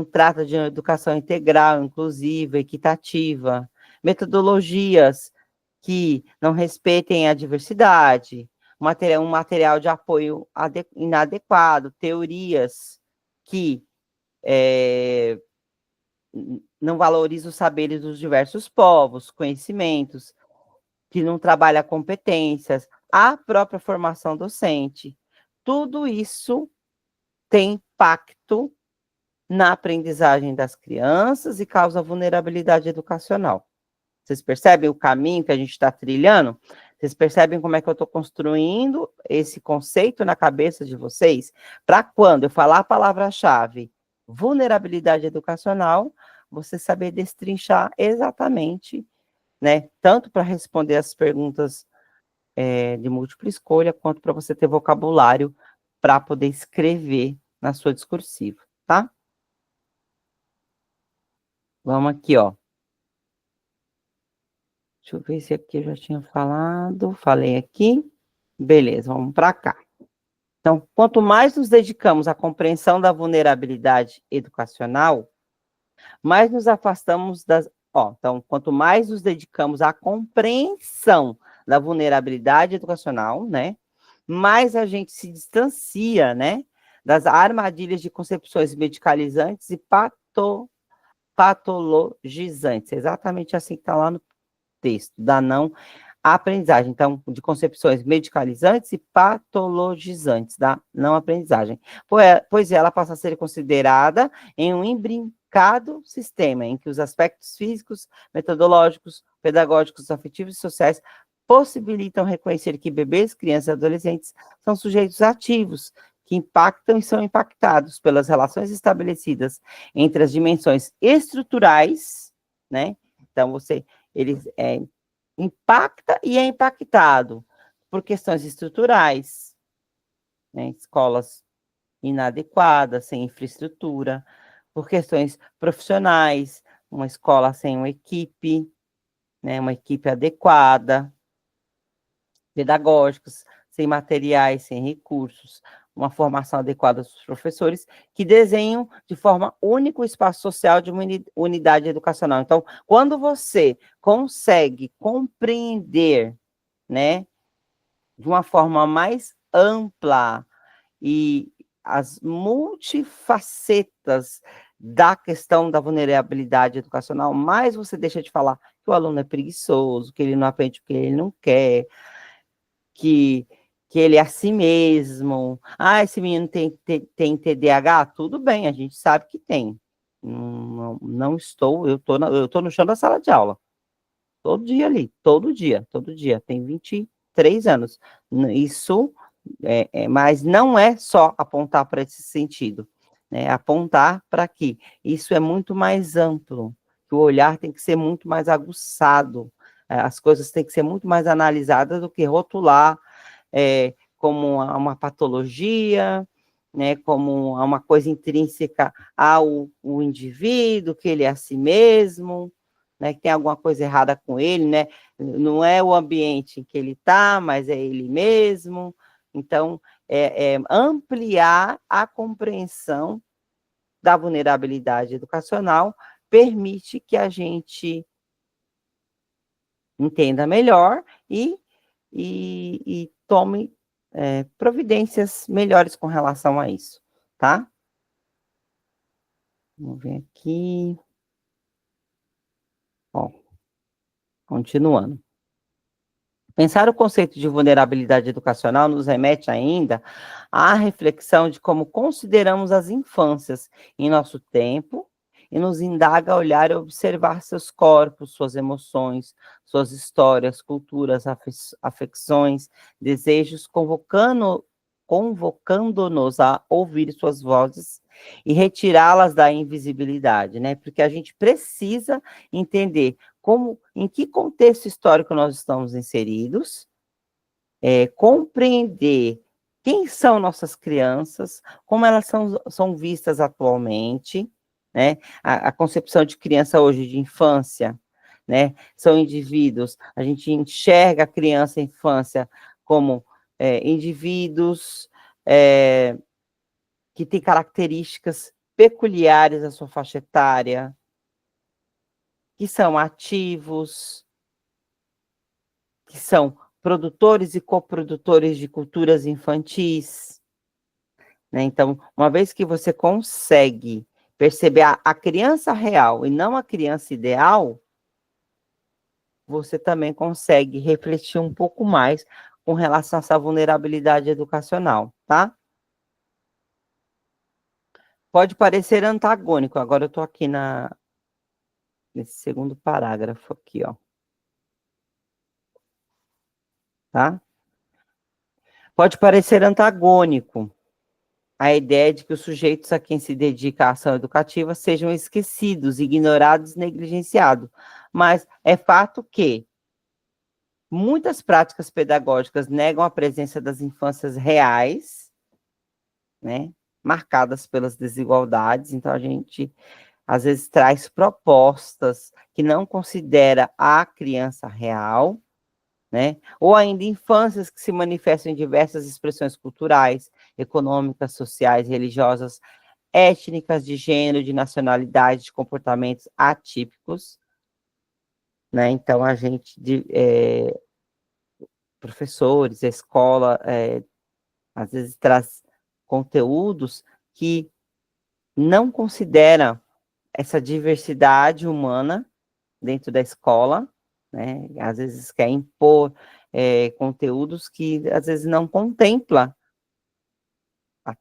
trata de uma educação integral, inclusiva, equitativa, metodologias que não respeitem a diversidade, um material de apoio inadequado, teorias que não valorizam os saberes dos diversos povos, conhecimentos, que não trabalha competências, a própria formação docente. Tudo isso tem impacto na aprendizagem das crianças e causa vulnerabilidade educacional. Vocês percebem o caminho que a gente está trilhando? Vocês percebem como é que eu estou construindo esse conceito na cabeça de vocês? Para quando eu falar a palavra-chave vulnerabilidade educacional, você saber destrinchar exatamente, né? Tanto para responder as perguntas de múltipla escolha, quanto para você ter vocabulário para poder escrever na sua discursiva, tá? Vamos aqui, ó. Deixa eu ver se aqui eu já tinha falado. Falei aqui. Beleza, vamos para cá. Então, quanto mais nos dedicamos à compreensão da vulnerabilidade educacional, mais nos afastamos das. Ó, então, quanto mais nos dedicamos à compreensão da vulnerabilidade educacional, né? Mais a gente se distancia, né? Das armadilhas de concepções medicalizantes e patologizantes. É exatamente assim que está lá no texto, da não aprendizagem. Então, de concepções medicalizantes e patologizantes da não aprendizagem. Pois ela passa a ser considerada em um imbrincado sistema em que os aspectos físicos, metodológicos, pedagógicos, afetivos e sociais possibilitam reconhecer que bebês, crianças e adolescentes são sujeitos ativos, que impactam e são impactados pelas relações estabelecidas entre as dimensões estruturais, né? Então, ele impacta e é impactado por questões estruturais, né? Escolas inadequadas, sem infraestrutura, por questões profissionais, uma escola sem uma equipe, né? Uma equipe adequada, pedagógicos, sem materiais, sem recursos, uma formação adequada dos professores, que desenham de forma única o espaço social de uma unidade educacional. Então, quando você consegue compreender, né, de uma forma mais ampla e as multifacetas da questão da vulnerabilidade educacional, mais você deixa de falar que o aluno é preguiçoso, que ele não aprende porque ele não quer, que, que ele é assim mesmo. Ah, esse menino tem TDAH? Tudo bem, a gente sabe que tem. Não estou, eu tô no chão da sala de aula. Todo dia ali, todo dia. Tem 23 anos. Isso, mas não é só apontar para esse sentido, né? Apontar para que isso é muito mais amplo, que o olhar tem que ser muito mais aguçado, as coisas têm que ser muito mais analisadas do que rotular como uma patologia, né, como uma coisa intrínseca ao indivíduo, que ele é a si mesmo, né, que tem alguma coisa errada com ele, né, não é o ambiente em que ele está, mas é ele mesmo. Então, ampliar a compreensão da vulnerabilidade educacional permite que a gente entenda melhor e tome providências melhores com relação a isso, tá? Vamos ver aqui. Ó, continuando. Pensar o conceito de vulnerabilidade educacional nos remete ainda à reflexão de como consideramos as infâncias em nosso tempo e nos indaga a olhar e observar seus corpos, suas emoções, suas histórias, culturas, afecções, desejos, convocando-nos a ouvir suas vozes e retirá-las da invisibilidade, né? Porque a gente precisa entender em que contexto histórico nós estamos inseridos, compreender quem são nossas crianças, como elas são vistas atualmente, né? A concepção de criança hoje, de infância, né? São indivíduos, a gente enxerga a criança e a infância como indivíduos que têm características peculiares à sua faixa etária, que são ativos, que são produtores e coprodutores de culturas infantis, né? Então, uma vez que você consegue perceber a criança real e não a criança ideal, você também consegue refletir um pouco mais com relação a essa vulnerabilidade educacional, tá? Pode parecer antagônico, agora eu estou aqui nesse segundo parágrafo aqui, ó. Tá? Pode parecer antagônico a ideia de que os sujeitos a quem se dedica a ação educativa sejam esquecidos, ignorados, negligenciados. Mas é fato que muitas práticas pedagógicas negam a presença das infâncias reais, né, marcadas pelas desigualdades. Então, a gente, às vezes, traz propostas que não considera a criança real, né? Ou ainda infâncias que se manifestam em diversas expressões culturais, econômicas, sociais, religiosas, étnicas, de gênero, de nacionalidade, de comportamentos atípicos, né? Então, a gente, professores, a escola, às vezes traz conteúdos que não consideram essa diversidade humana dentro da escola, né? Às vezes quer impor conteúdos que às vezes não contempla a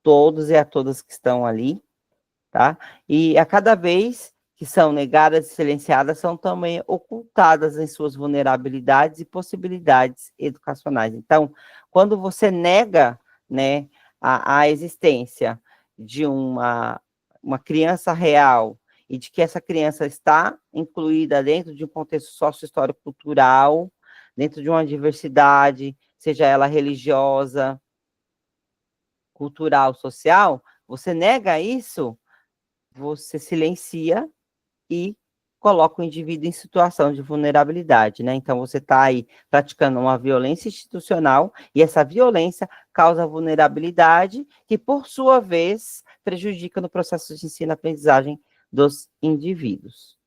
todos e a todas que estão ali, tá? E a cada vez que são negadas e silenciadas, são também ocultadas em suas vulnerabilidades e possibilidades educacionais. Então, quando você nega, né, a existência de uma criança real e de que essa criança está incluída dentro de um contexto sócio-histórico-cultural, dentro de uma diversidade, seja ela religiosa, cultural, social, você nega isso, você silencia e coloca o indivíduo em situação de vulnerabilidade, né? Então, você está aí praticando uma violência institucional e essa violência causa vulnerabilidade, que, por sua vez, prejudica no processo de ensino-aprendizagem dos indivíduos.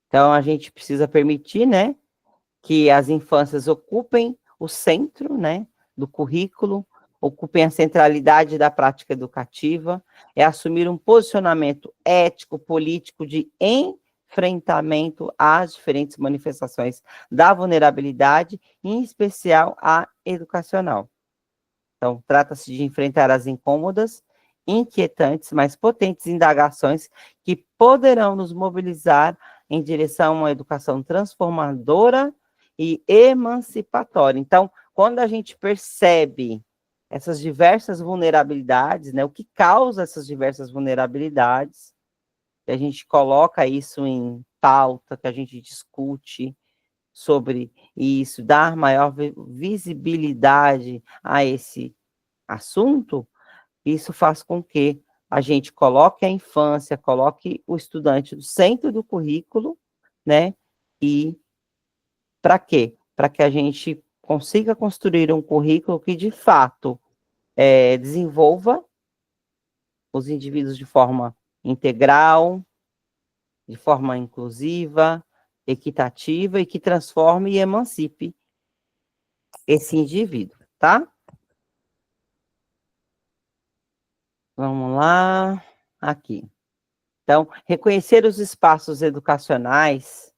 Então, a gente precisa permitir, né, que as infâncias ocupem o centro, né, do currículo, ocupem a centralidade da prática educativa, é assumir um posicionamento ético, político de enfrentamento às diferentes manifestações da vulnerabilidade, em especial a educacional. Então, trata-se de enfrentar as incômodas, inquietantes, mas potentes indagações que poderão nos mobilizar em direção a uma educação transformadora e emancipatória. Então, quando a gente percebe essas diversas vulnerabilidades, né, o que causa essas diversas vulnerabilidades, que a gente coloca isso em pauta, que a gente discute sobre isso, dar maior visibilidade a esse assunto, isso faz com que a gente coloque a infância, coloque o estudante no centro do currículo, né? E para quê? Para que a gente consiga construir um currículo que, de fato, desenvolva os indivíduos de forma integral, de forma inclusiva, equitativa e que transforme e emancipe esse indivíduo, tá? Vamos lá, aqui. Então, reconhecer os espaços educacionais,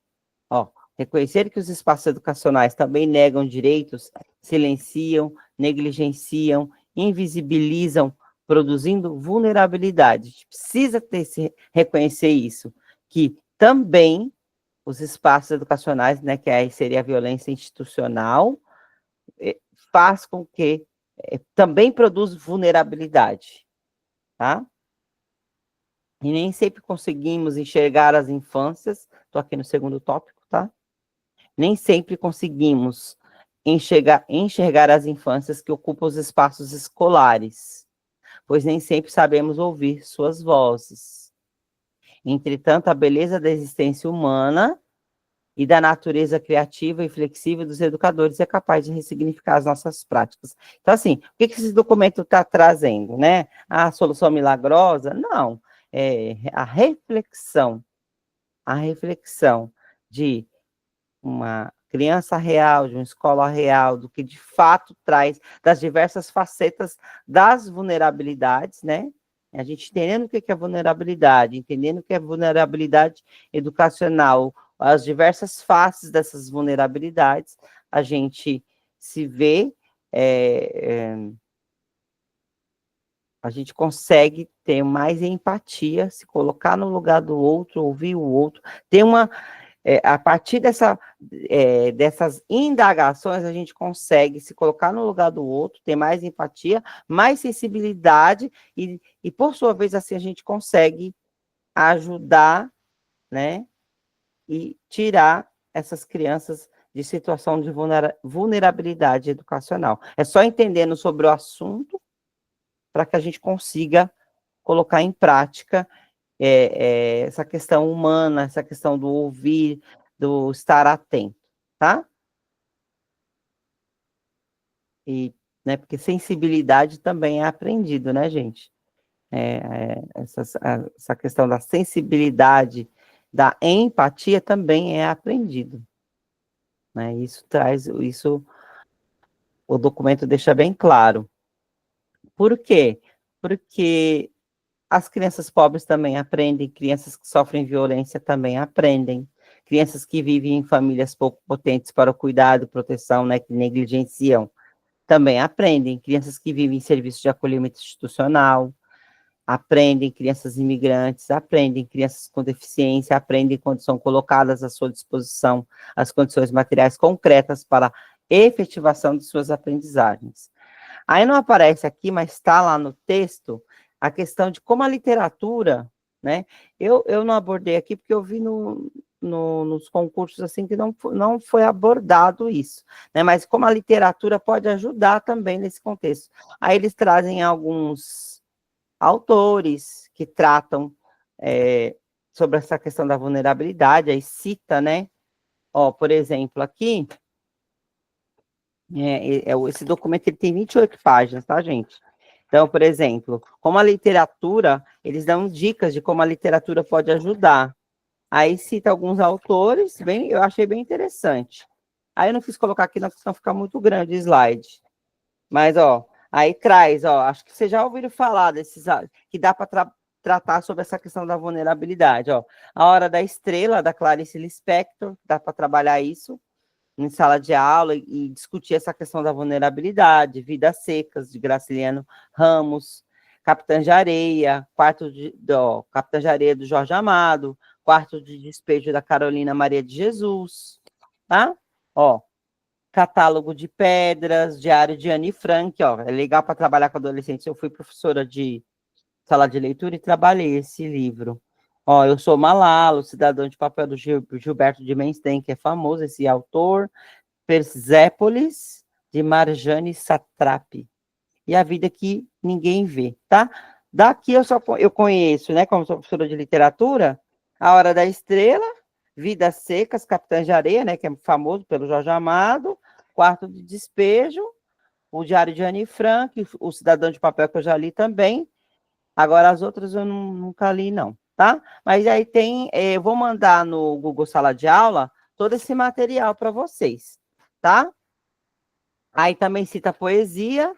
ó, reconhecer que os espaços educacionais também negam direitos, silenciam, negligenciam, invisibilizam, produzindo vulnerabilidade. A gente precisa reconhecer isso, que também os espaços educacionais, né, que aí seria a violência institucional, faz com que também produz vulnerabilidade, tá? E nem sempre conseguimos enxergar as infâncias, estou aqui no segundo tópico, tá? Nem sempre conseguimos enxergar as infâncias que ocupam os espaços escolares, pois nem sempre sabemos ouvir suas vozes. Entretanto, a beleza da existência humana e da natureza criativa e flexível dos educadores é capaz de ressignificar as nossas práticas. Então, assim, o que esse documento está trazendo, né? A solução milagrosa? Não. É a reflexão de uma criança real, de uma escola real, do que de fato traz, das diversas facetas das vulnerabilidades, né? A gente entendendo o que é vulnerabilidade, entendendo o que é vulnerabilidade educacional, as diversas faces dessas vulnerabilidades, a gente se vê, a gente consegue ter mais empatia, se colocar no lugar do outro, ouvir o outro, ter uma a partir dessas indagações, a gente consegue se colocar no lugar do outro, ter mais empatia, mais sensibilidade, e por sua vez, assim, a gente consegue ajudar, né, e tirar essas crianças de situação de vulnerabilidade educacional. É só entendendo sobre o assunto para que a gente consiga colocar em prática essa questão humana, essa questão do ouvir, do estar atento, tá? E, né, porque sensibilidade também é aprendido, né, gente? Essa questão da sensibilidade, da empatia também é aprendido, né? Isso o documento deixa bem claro. Por quê? Porque as crianças pobres também aprendem, crianças que sofrem violência também aprendem, crianças que vivem em famílias pouco potentes para o cuidado, proteção, né, que negligenciam, também aprendem, crianças que vivem em serviço de acolhimento institucional, aprendem, crianças imigrantes, aprendem, crianças com deficiência, aprendem quando são colocadas à sua disposição as condições materiais concretas para a efetivação de suas aprendizagens. Aí não aparece aqui, mas está lá no texto, a questão de como a literatura, né? Eu não abordei aqui porque eu vi nos concursos assim que não foi abordado isso, né? Mas como a literatura pode ajudar também nesse contexto. Aí eles trazem alguns autores que tratam sobre essa questão da vulnerabilidade, aí cita, né? Ó, por exemplo, aqui, esse documento ele tem 28 páginas, tá, gente? Então, por exemplo, como a literatura, eles dão dicas de como a literatura pode ajudar. Aí cita alguns autores, eu achei bem interessante. Aí eu não quis colocar aqui, senão fica muito grande o slide. Mas, ó, aí traz, ó, acho que vocês já ouviram falar desses, que dá para tratar sobre essa questão da vulnerabilidade, ó. A Hora da Estrela, da Clarice Lispector, dá para trabalhar isso em sala de aula e discutir essa questão da vulnerabilidade, Vidas Secas, de Graciliano Ramos, Capitã de Areia, Capitã de Areia do Jorge Amado, Quarto de Despejo da Carolina Maria de Jesus, tá? Ó, Catálogo de Pedras, Diário de Anne Frank, ó, é legal para trabalhar com adolescentes. Eu fui professora de sala de leitura e trabalhei esse livro. Ó, Eu Sou Malala, Cidadão de Papel do Gilberto de Mensten, que é famoso esse autor. Persépolis, de Marjane Satrapi. E A Vida que Ninguém Vê, tá? Daqui eu conheço, né, como sou professora de literatura, A Hora da Estrela, Vidas Secas, Capitães de Areia, né, que é famoso pelo Jorge Amado, Quarto de Despejo, o Diário de Anne Frank, o Cidadão de Papel, que eu já li também. Agora, as outras eu nunca li, não, tá? Mas aí eu vou mandar no Google Sala de Aula todo esse material para vocês, tá? Aí também cita poesia,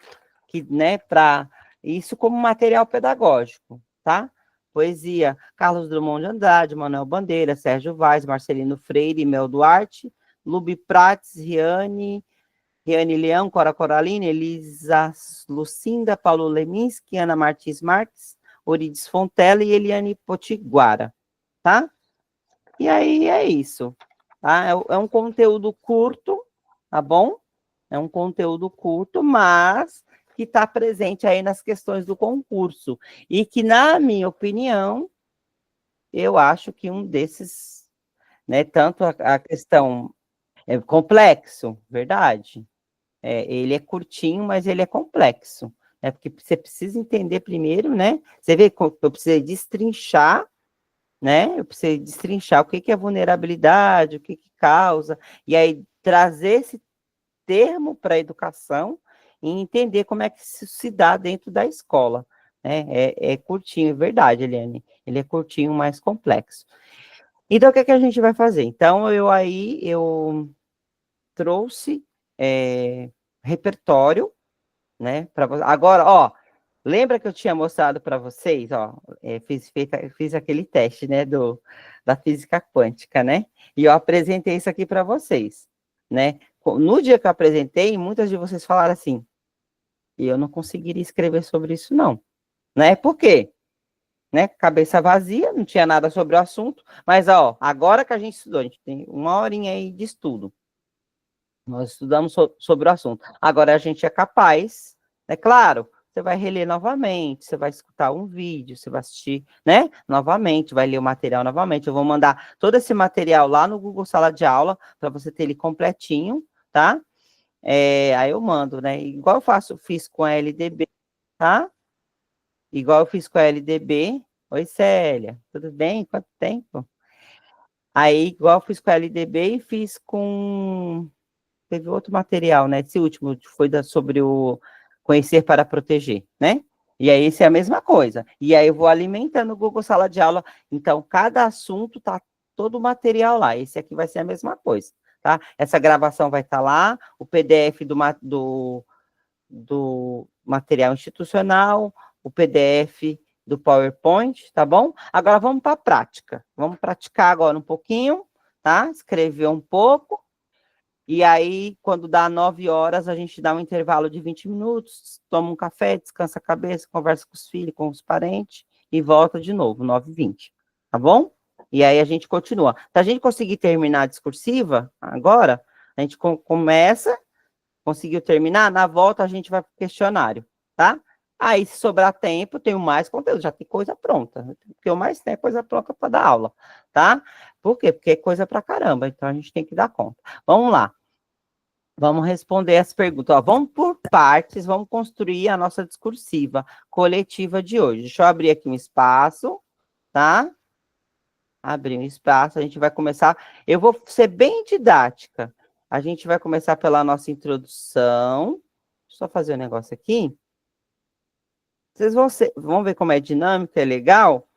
que, né, para isso como material pedagógico, tá? Poesia, Carlos Drummond de Andrade, Manuel Bandeira, Sérgio Vaz, Marcelino Freire, Mel Duarte, Lubi Prates, Riane Leão, Cora Coralina, Elisa Lucinda, Paulo Leminski, Ana Martins Marques, Orides Fontela e Eliane Potiguara, tá? E aí é isso, tá? É um conteúdo curto, tá bom? É um conteúdo curto, mas que está presente aí nas questões do concurso. E que, na minha opinião, eu acho que um desses, né, tanto a questão é complexo, verdade. Ele é curtinho, mas ele é complexo. Porque você precisa entender primeiro, né? Você vê que eu precisei destrinchar, né? Eu precisei destrinchar o que é vulnerabilidade, o que causa, e aí trazer esse termo para a educação e entender como é que isso se dá dentro da escola. Né? É curtinho, é verdade, Eliane. Ele é curtinho, mais complexo. Então, o que a gente vai fazer? Então, eu trouxe repertório, né? Agora, ó, lembra que eu tinha mostrado para vocês, ó, fiz aquele teste, né, da física quântica, né? E eu apresentei isso aqui para vocês, né? No dia que eu apresentei, muitas de vocês falaram assim, eu não conseguiria escrever sobre isso, não. Né? Por quê? Né? Cabeça vazia, não tinha nada sobre o assunto, mas, ó, agora que a gente estudou, a gente tem uma horinha aí de estudo, nós estudamos sobre o assunto. Agora a gente é capaz, é claro, você vai reler novamente, você vai escutar um vídeo, você vai assistir, né? Novamente, vai ler o material novamente. Eu vou mandar todo esse material lá no Google Sala de Aula, para você ter ele completinho, tá? Aí eu mando, né? Igual fiz com a LDB, tá? Igual eu fiz com a LDB. Oi, Célia, tudo bem? Quanto tempo? Aí, igual eu fiz com a LDB e fiz com teve outro material, né? Esse último foi sobre o Conhecer para Proteger, né? E aí, esse é a mesma coisa. E aí, eu vou alimentando o Google Sala de Aula. Então, cada assunto tá todo o material lá. Esse aqui vai ser a mesma coisa, tá? Essa gravação vai estar lá, o PDF do material institucional, o PDF do PowerPoint, tá bom? Agora, vamos para a prática. Vamos praticar agora um pouquinho, tá? Escrever um pouco. E aí, quando dá 9 horas, a gente dá um intervalo de 20 minutos, toma um café, descansa a cabeça, conversa com os filhos, com os parentes, e volta de novo, 9h20, tá bom? E aí a gente continua. Se a gente conseguir terminar a discursiva, agora, a gente começa, conseguiu terminar, na volta a gente vai para o questionário, tá? Aí, se sobrar tempo, tenho mais conteúdo, já tem coisa pronta. O que eu mais tenho é coisa pronta para dar aula, tá? Por quê? Porque é coisa pra caramba, então a gente tem que dar conta. Vamos lá. Vamos responder as perguntas. Ó, vamos por partes, vamos construir a nossa discursiva coletiva de hoje. Deixa eu abrir aqui um espaço. tá? Abrir um espaço, a gente vai começar. Eu vou ser bem didática. A gente vai começar pela nossa introdução. Só fazer um negócio aqui. Vocês vão ver como é dinâmico, é legal,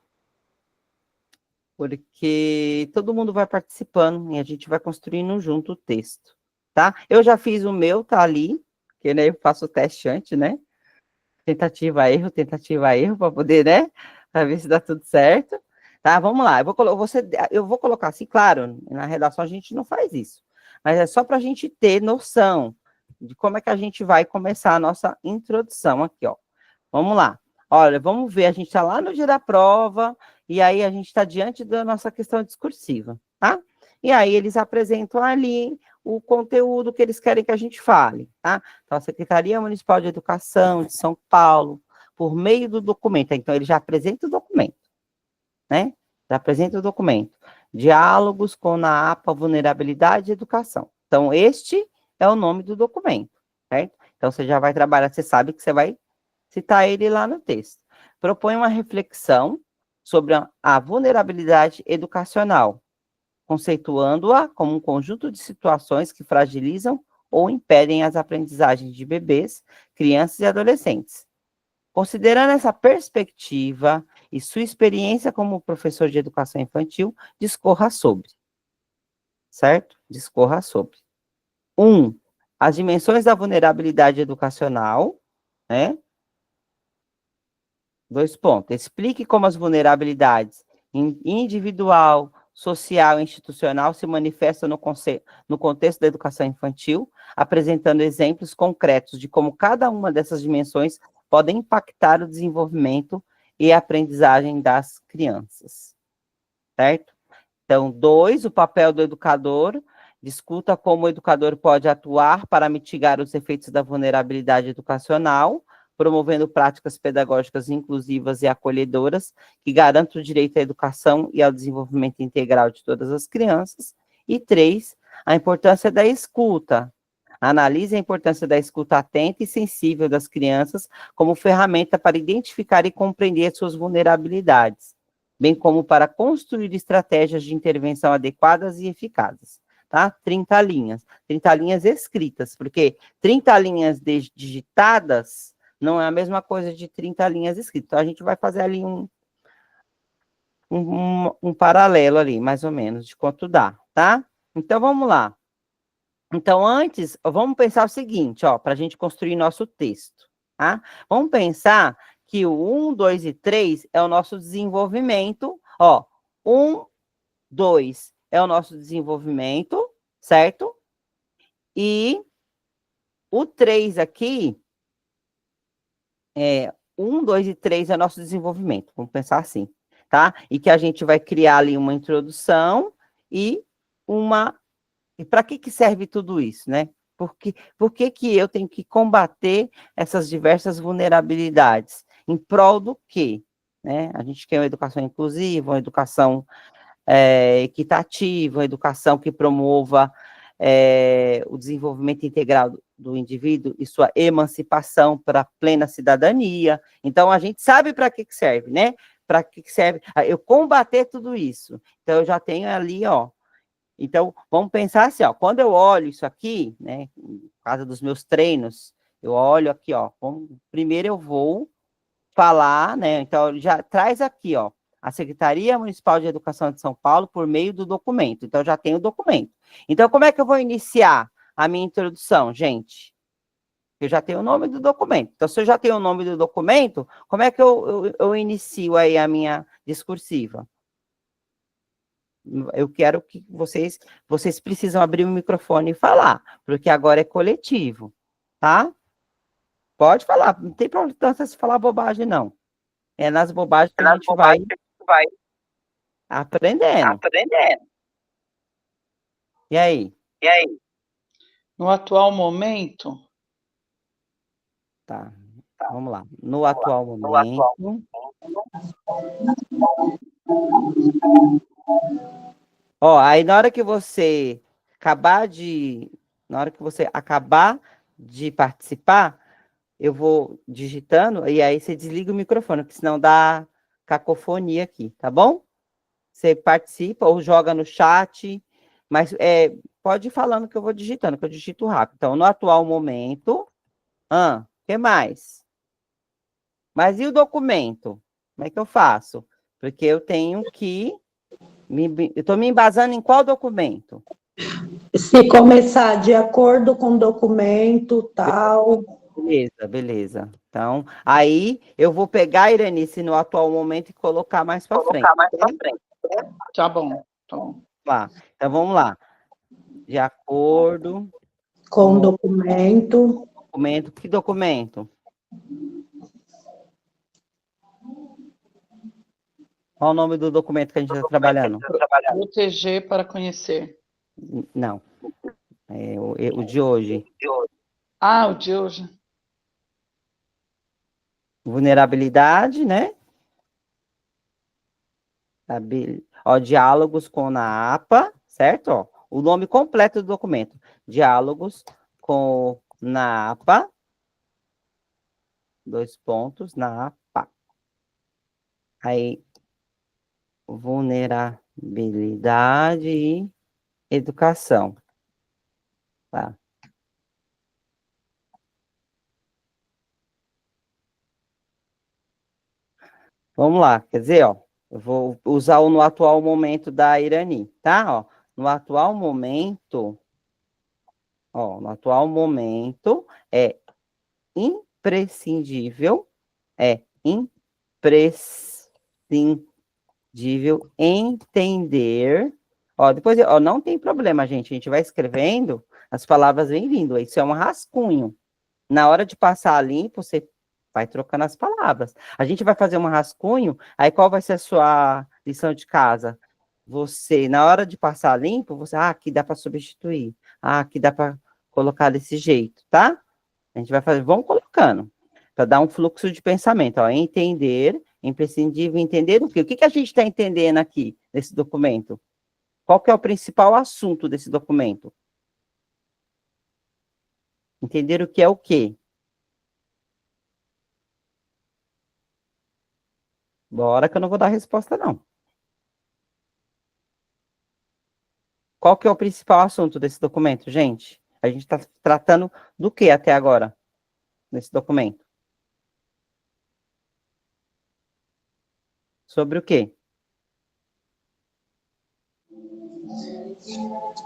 porque todo mundo vai participando e a gente vai construindo junto o texto, tá? Eu já fiz o meu, tá ali, que né, eu faço o teste antes, né? Tentativa, erro, para poder, né? Para ver se dá tudo certo. Tá, vamos lá. Eu vou colocar assim, claro, na redação a gente não faz isso, mas é só para a gente ter noção de como é que a gente vai começar a nossa introdução aqui, ó. Vamos lá. Olha, vamos ver, a gente está lá no dia da prova, e aí a gente está diante da nossa questão discursiva, tá? E aí eles apresentam ali o conteúdo que eles querem que a gente fale, tá? Então, a Secretaria Municipal de Educação de São Paulo, por meio do documento, então ele já apresenta o documento, né? Já apresenta o documento. Diálogos com a APA Vulnerabilidade e Educação. Então, este é o nome do documento, certo? Então, você já vai trabalhar, você sabe que você vai citar ele lá no texto. Propõe uma reflexão sobre a vulnerabilidade educacional, conceituando-a como um conjunto de situações que fragilizam ou impedem as aprendizagens de bebês, crianças e adolescentes. Considerando essa perspectiva e sua experiência como professor de educação infantil, discorra sobre, certo? Discorra sobre. 1. As dimensões da vulnerabilidade educacional, né? 2 pontos. Explique como as vulnerabilidades individual, social e institucional se manifestam no contexto da educação infantil, apresentando exemplos concretos de como cada uma dessas dimensões podem impactar o desenvolvimento e a aprendizagem das crianças. Certo? Então, 2, o papel do educador. Discuta como o educador pode atuar para mitigar os efeitos da vulnerabilidade educacional, promovendo práticas pedagógicas inclusivas e acolhedoras, que garantam o direito à educação e ao desenvolvimento integral de todas as crianças. E 3, a importância da escuta. Analise a importância da escuta atenta e sensível das crianças como ferramenta para identificar e compreender suas vulnerabilidades, bem como para construir estratégias de intervenção adequadas e eficazes, tá? 30 linhas. 30 linhas escritas, porque 30 linhas digitadas não é a mesma coisa de 30 linhas escritas. Então, a gente vai fazer ali um paralelo ali, mais ou menos, de quanto dá, tá? Então, vamos lá. Então, antes, vamos pensar o seguinte, ó, para a gente construir nosso texto, tá? Vamos pensar que o 1, 2 e 3 é o nosso desenvolvimento, ó, 1, 2 é o nosso desenvolvimento, certo? E o 3 aqui, 1, 2 e 3 é o nosso desenvolvimento, vamos pensar assim, tá? E que a gente vai criar ali uma introdução e uma... E para que serve tudo isso, né? Por que eu tenho que combater essas diversas vulnerabilidades? Em prol do quê? Né? A gente quer uma educação inclusiva, uma educação equitativa, uma educação que promova o desenvolvimento integral do indivíduo e sua emancipação para a plena cidadania. Então, a gente sabe para que serve, né? Para que serve eu combater tudo isso. Então, eu já tenho ali, ó. Então, vamos pensar assim, ó, quando eu olho isso aqui, né, por causa dos meus treinos, eu olho aqui, ó, primeiro eu vou falar, né, então já traz aqui, ó, a Secretaria Municipal de Educação de São Paulo por meio do documento, então já tem o documento. Então, como é que eu vou iniciar a minha introdução, gente? Eu já tenho o nome do documento. Então, se eu já tenho o nome do documento, como é que eu inicio aí a minha discursiva? Eu quero que vocês precisam abrir o microfone e falar, porque agora é coletivo, tá? Pode falar, não tem problema se falar bobagem, não. É nas bobagens que a gente vai aprendendo. E aí? No atual momento, Tá, vamos lá. No atual momento. Ó, aí na hora que você acabar de participar, eu vou digitando e aí você desliga o microfone, porque senão dá cacofonia aqui, tá bom? Você participa ou joga no chat, mas pode ir falando que eu vou digitando, que eu digito rápido. Então, no atual momento, o que mais? Mas e o documento? Como é que eu faço? Porque eu tenho que... eu estou me embasando em qual documento? Se começar de acordo com o documento, tal. Beleza, beleza. Então, aí eu vou pegar a Iranice no atual momento e colocar mais para frente. Tá bom, tá bom. Tá. Então, vamos lá. De acordo Com o documento. documento. Que documento? Qual o nome do documento que a gente está trabalhando? Proteger para conhecer. Não. É o de hoje. Ah, o de hoje. Vulnerabilidade, né? Ó, diálogos com a APA, certo? Ó, o nome completo do documento. Diálogos com na APA. 2 pontos, na APA. Aí, vulnerabilidade e educação. Tá? Vamos lá, quer dizer, ó, eu vou usar o no atual momento da Irani, tá? Ó, no atual momento, no atual momento é imprescindível entender. Ó, depois, ó, não tem problema, gente. A gente vai escrevendo, as palavras vêm vindo. Isso é um rascunho. Na hora de passar a limpo, você vai trocando as palavras. A gente vai fazer um rascunho, aí qual vai ser a sua lição de casa? Você, na hora de passar a limpo, você, aqui dá para substituir. Aqui dá para colocar desse jeito, tá? A gente vai fazer, vamos colocando, para dar um fluxo de pensamento, ó, entender, imprescindível entender o quê? O que a gente está entendendo aqui, nesse documento? Qual que é o principal assunto desse documento? Entender o que é o quê? Bora que eu não vou dar resposta, não. Qual que é o principal assunto desse documento, gente? A gente está tratando do que até agora, nesse documento? Sobre o quê?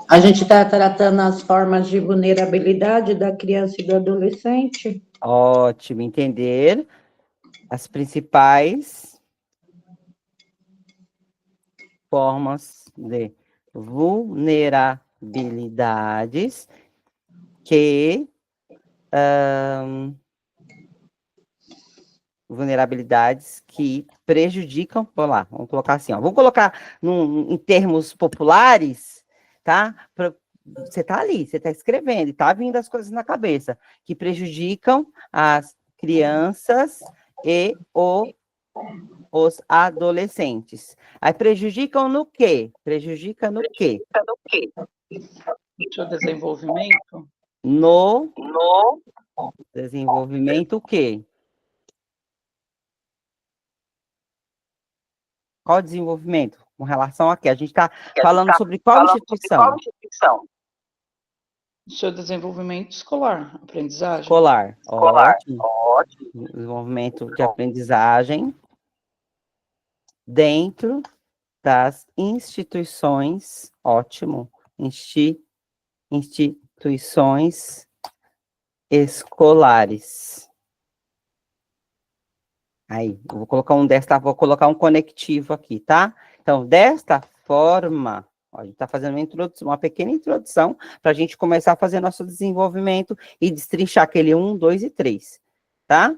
A gente está tratando as formas de vulnerabilidade da criança e do adolescente. Ótimo, entender as principais formas de vulnerabilidades que prejudicam, vamos lá, vamos colocar assim, ó, vamos colocar em termos populares, tá? Você tá ali, você tá escrevendo, e tá vindo as coisas na cabeça, que prejudicam as crianças e os adolescentes. Aí prejudicam no quê? Prejudica no quê? O seu desenvolvimento. No desenvolvimento o quê? Qual desenvolvimento? Com relação a quê? A gente está falando sobre qual instituição? O seu desenvolvimento escolar, aprendizagem. Escolar. Ótimo. Desenvolvimento de aprendizagem dentro das instituições, ótimo, instituições escolares. Aí, eu vou colocar um conectivo aqui, tá? Então, desta forma, ó, a gente está fazendo uma pequena introdução para a gente começar a fazer nosso desenvolvimento e destrinchar aquele 1, 2 e 3, tá?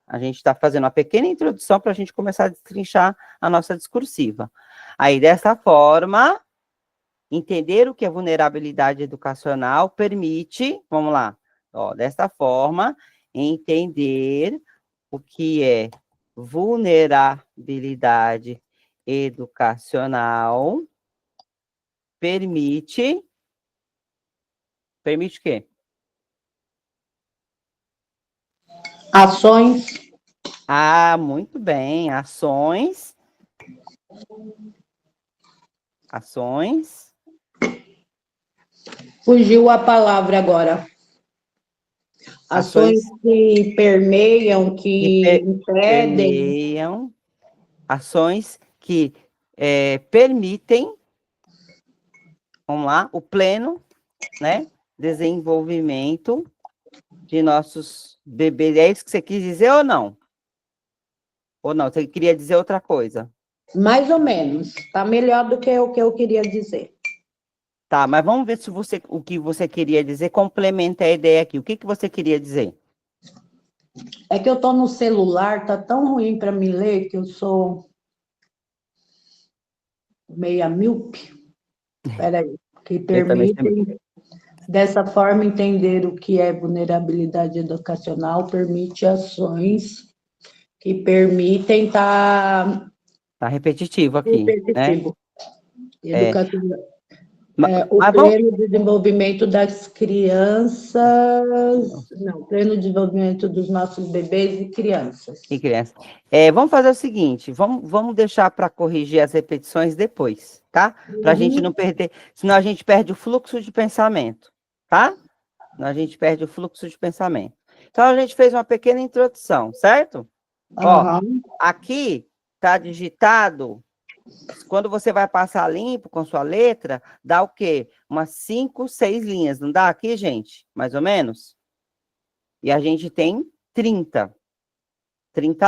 A gente está fazendo uma pequena introdução para a gente começar a destrinchar a nossa discursiva. Aí, dessa forma, entender o que é vulnerabilidade educacional permite, vamos lá, ó, desta forma, entender o que é vulnerabilidade educacional permite o quê? Ações Ah, muito bem. Ações. Ações. Fugiu a palavra agora. Ações Ações que permeiam, que que impedem. permeiam. Ações que permitem, vamos lá, o pleno, né, desenvolvimento de nossos bebês. É isso que você quis dizer ou não? Ou não? Você queria dizer outra coisa? Mais ou menos. Está melhor do que o que eu queria dizer. Tá, mas vamos ver se o que você queria dizer complementa a ideia aqui. O que você queria dizer? É que eu estou no celular, tá tão ruim para me ler que eu sou meia míope. Peraí. Que Eu também sei. permitem, dessa forma, entender o que é vulnerabilidade educacional, permite ações que permitem estar Tá repetitivo aqui, né? repetitivo. É, Educacional. O mas vamos. pleno desenvolvimento das crianças, não, pleno desenvolvimento dos nossos bebês e crianças. E criança. Vamos fazer o seguinte, vamos deixar para corrigir as repetições depois, tá? Para a gente não perder, senão a gente perde o fluxo de pensamento, tá? Senão a gente perde o fluxo de pensamento. Então, a gente fez uma pequena introdução, certo? Ó, Aham. aqui está digitado, quando você vai passar limpo com sua letra, dá o quê? Umas 5, 6 linhas, não dá aqui, gente? Mais ou menos? E a gente tem 30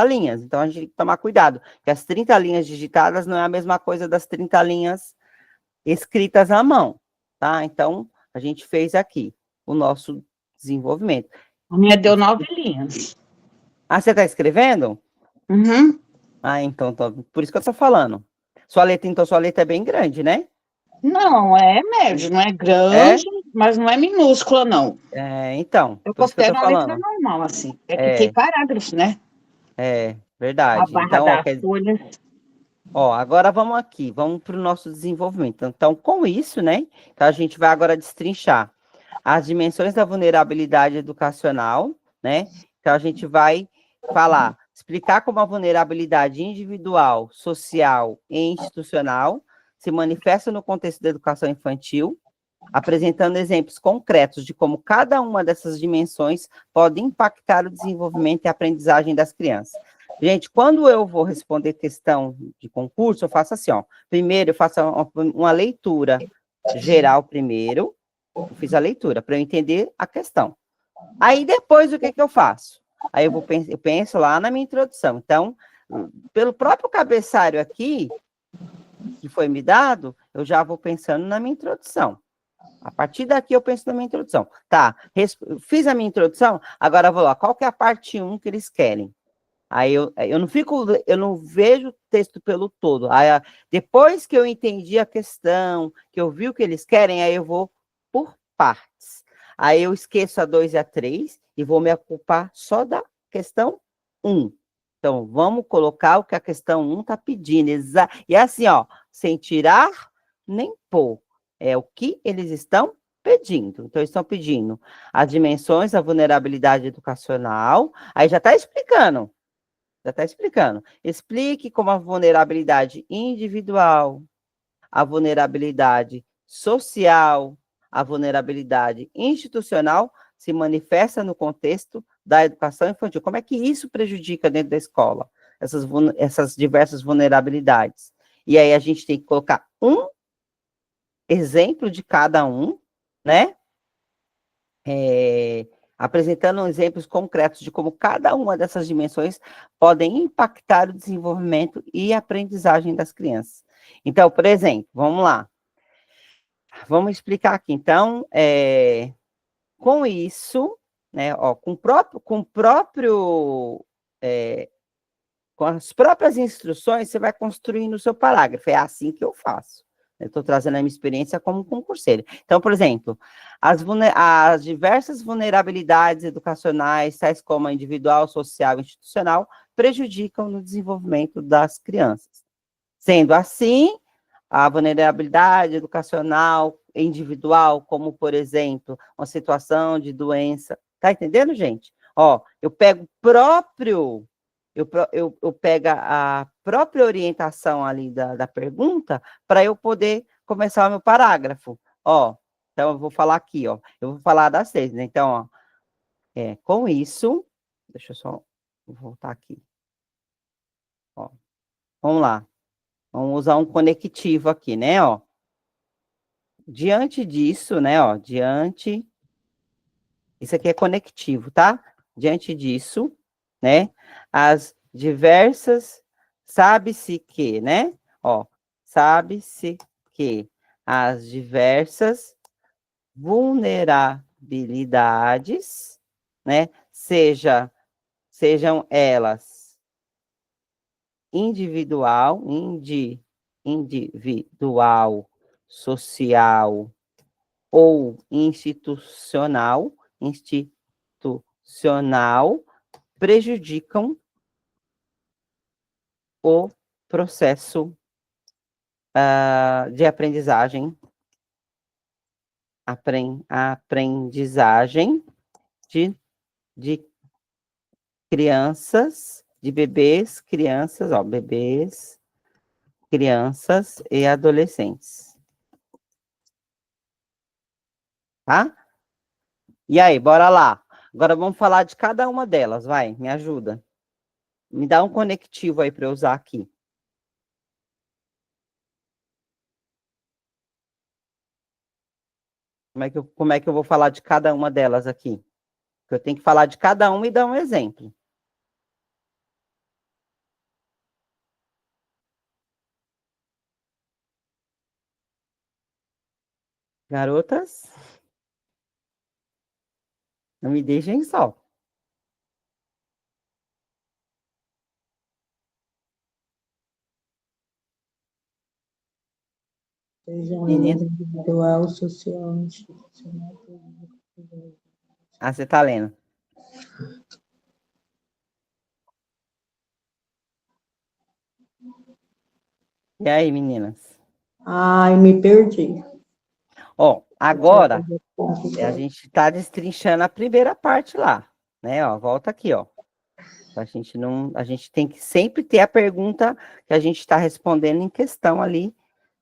linhas. Então, a gente tem que tomar cuidado, que as 30 linhas digitadas não é a mesma coisa das 30 linhas escritas à mão, tá? Então, a gente fez aqui o nosso desenvolvimento. A minha deu 9 linhas. Ah, você está escrevendo? Uhum. Ah, então, por isso que eu estou falando. Sua letra é bem grande, né? Não, é médio, não é É? grande, mas não é minúscula, não. Então, Eu por isso que eu considero estou uma letra falando. normal, assim. É que tem É, parágrafos, né? A verdade. barra Então, ó, da folha. agora vamos aqui, vamos para o nosso desenvolvimento. Então, com isso, né, então a gente vai agora destrinchar as dimensões da vulnerabilidade educacional, né? Então, a gente vai explicar como a vulnerabilidade individual, social e institucional se manifesta no contexto da educação infantil, apresentando exemplos concretos de como cada uma dessas dimensões pode impactar o desenvolvimento e aprendizagem das crianças. Gente, quando eu vou responder questão de concurso, eu faço assim, ó. Primeiro, eu faço uma leitura geral primeiro. Eu fiz a leitura para eu entender a questão. Aí, depois, o que eu faço? Aí, eu penso lá na minha introdução. Então, pelo próprio cabeçalho aqui, que foi me dado, eu já vou pensando na minha introdução. A partir daqui, eu penso na minha introdução. Tá, fiz a minha introdução, agora eu vou lá. Qual que é a parte 1 que eles querem? Aí eu não vejo o texto pelo todo. Aí, depois que eu entendi a questão, que eu vi o que eles querem, aí eu vou por partes. Aí eu esqueço a 2 e a 3 e vou me ocupar só da questão 1. Então, vamos colocar o que a questão 1 está pedindo. E assim, ó, sem tirar nem pôr. É o que eles estão pedindo. Então, eles estão pedindo as dimensões da vulnerabilidade educacional. Aí já está explicando. Já está explicando. Explique como a vulnerabilidade individual, a vulnerabilidade social, a vulnerabilidade institucional se manifesta no contexto da educação infantil. Como é que isso prejudica dentro da escola? Essas diversas vulnerabilidades. E aí a gente tem que colocar um exemplo de cada um, né? Apresentando exemplos concretos de como cada uma dessas dimensões podem impactar o desenvolvimento e aprendizagem das crianças. Então, por exemplo, vamos lá. Vamos explicar aqui. Então, com isso, né, ó, com as próprias instruções, você vai construindo o seu parágrafo. É assim que eu faço. Eu estou trazendo a minha experiência como concurseira. Então, por exemplo, as diversas vulnerabilidades educacionais, tais como a individual, social e institucional, prejudicam no desenvolvimento das crianças. Sendo assim, a vulnerabilidade educacional individual, como, por exemplo, uma situação de doença. Tá entendendo, gente? Ó, eu pego o próprio eu pego a própria orientação ali da pergunta para eu poder começar o meu parágrafo. Ó, então eu vou falar aqui, ó. Eu vou falar das 6, né? Então, ó, com isso, deixa eu só voltar aqui. Ó, vamos lá. Vamos usar um conectivo aqui, né, ó. Diante disso, né, ó, isso aqui é conectivo, tá? Diante disso, né, as diversas, sabe-se que, né, ó, sabe-se que as diversas vulnerabilidades, né, sejam elas individual, social ou institucional, prejudicam o processo de aprendizagem de crianças, de bebês, crianças, ó, bebês, crianças e adolescentes. Tá? E aí, bora lá. Agora vamos falar de cada uma delas, vai, me ajuda. Me dá um conectivo aí para eu usar aqui. Como é que eu vou falar de cada uma delas aqui? Eu tenho que falar de cada uma e dar um exemplo. Garotas, não me deixem só. Sejam Menina. elas individual, social, institucional. Ah, você tá lendo. E aí, meninas? Ai, me perdi. Ó, agora a gente está destrinchando a primeira parte lá, né? Ó, volta aqui, ó. A gente tem que sempre ter a pergunta que a gente está respondendo em questão ali,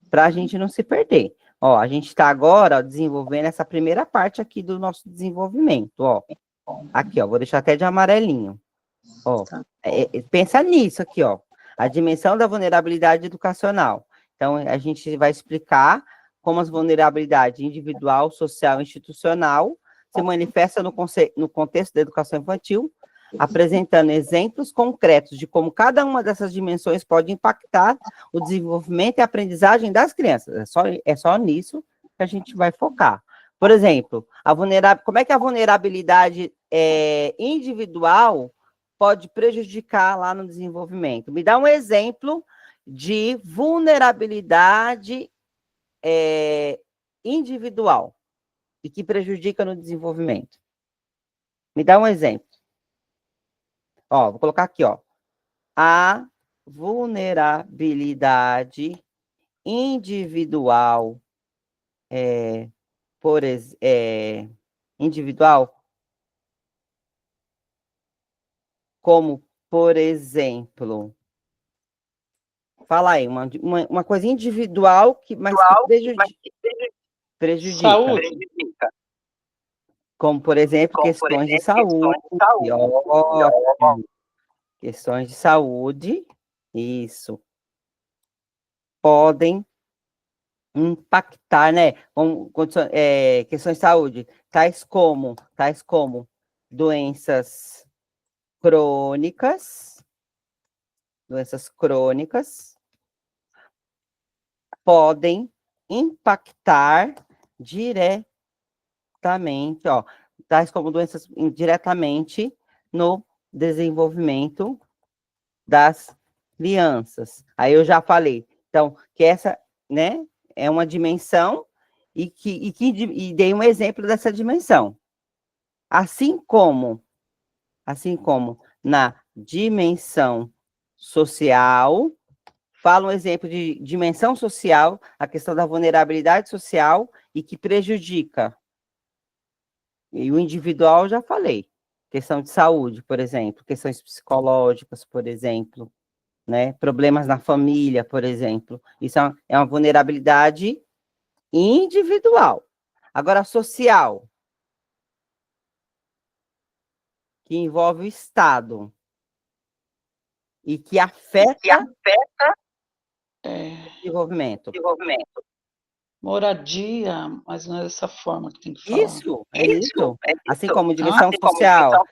para a gente não se perder. Ó, a gente está agora, ó, desenvolvendo essa primeira parte aqui do nosso desenvolvimento, ó. Aqui, ó, vou deixar até de amarelinho. Ó, pensa nisso aqui, ó. A dimensão da vulnerabilidade educacional. Então, a gente vai explicar como as vulnerabilidades individual, social e institucional se manifestam no contexto da educação infantil, apresentando exemplos concretos de como cada uma dessas dimensões pode impactar o desenvolvimento e a aprendizagem das crianças. É só nisso que a gente vai focar. Por exemplo, como é que a vulnerabilidade individual pode prejudicar lá no desenvolvimento? Me dá um exemplo de vulnerabilidade individual e que prejudica no desenvolvimento. Me dá um exemplo. Ó, vou colocar aqui, ó. A vulnerabilidade individual, individual, como, por exemplo, fala aí, uma coisa individual, mas que prejudica. Saúde. Como, por exemplo, questões de saúde. Ótimo. Questões de saúde, isso. Podem impactar, né? Questões de saúde, tais como doenças crônicas, podem impactar diretamente, ó, tais como doenças diretamente no desenvolvimento das crianças. Aí eu já falei, então, que essa, né, é uma dimensão e dei um exemplo dessa dimensão. Assim como na dimensão social, fala um exemplo de dimensão social, a questão da vulnerabilidade social e que prejudica. E o individual, já falei. questão de saúde, por exemplo, questões psicológicas, por exemplo, né? Problemas na família, por exemplo. Isso é uma vulnerabilidade individual. Agora, social, que envolve o Estado e que afeta o desenvolvimento. Moradia, mas não é dessa forma que tem que falar. Isso, é isso. Assim como direção social,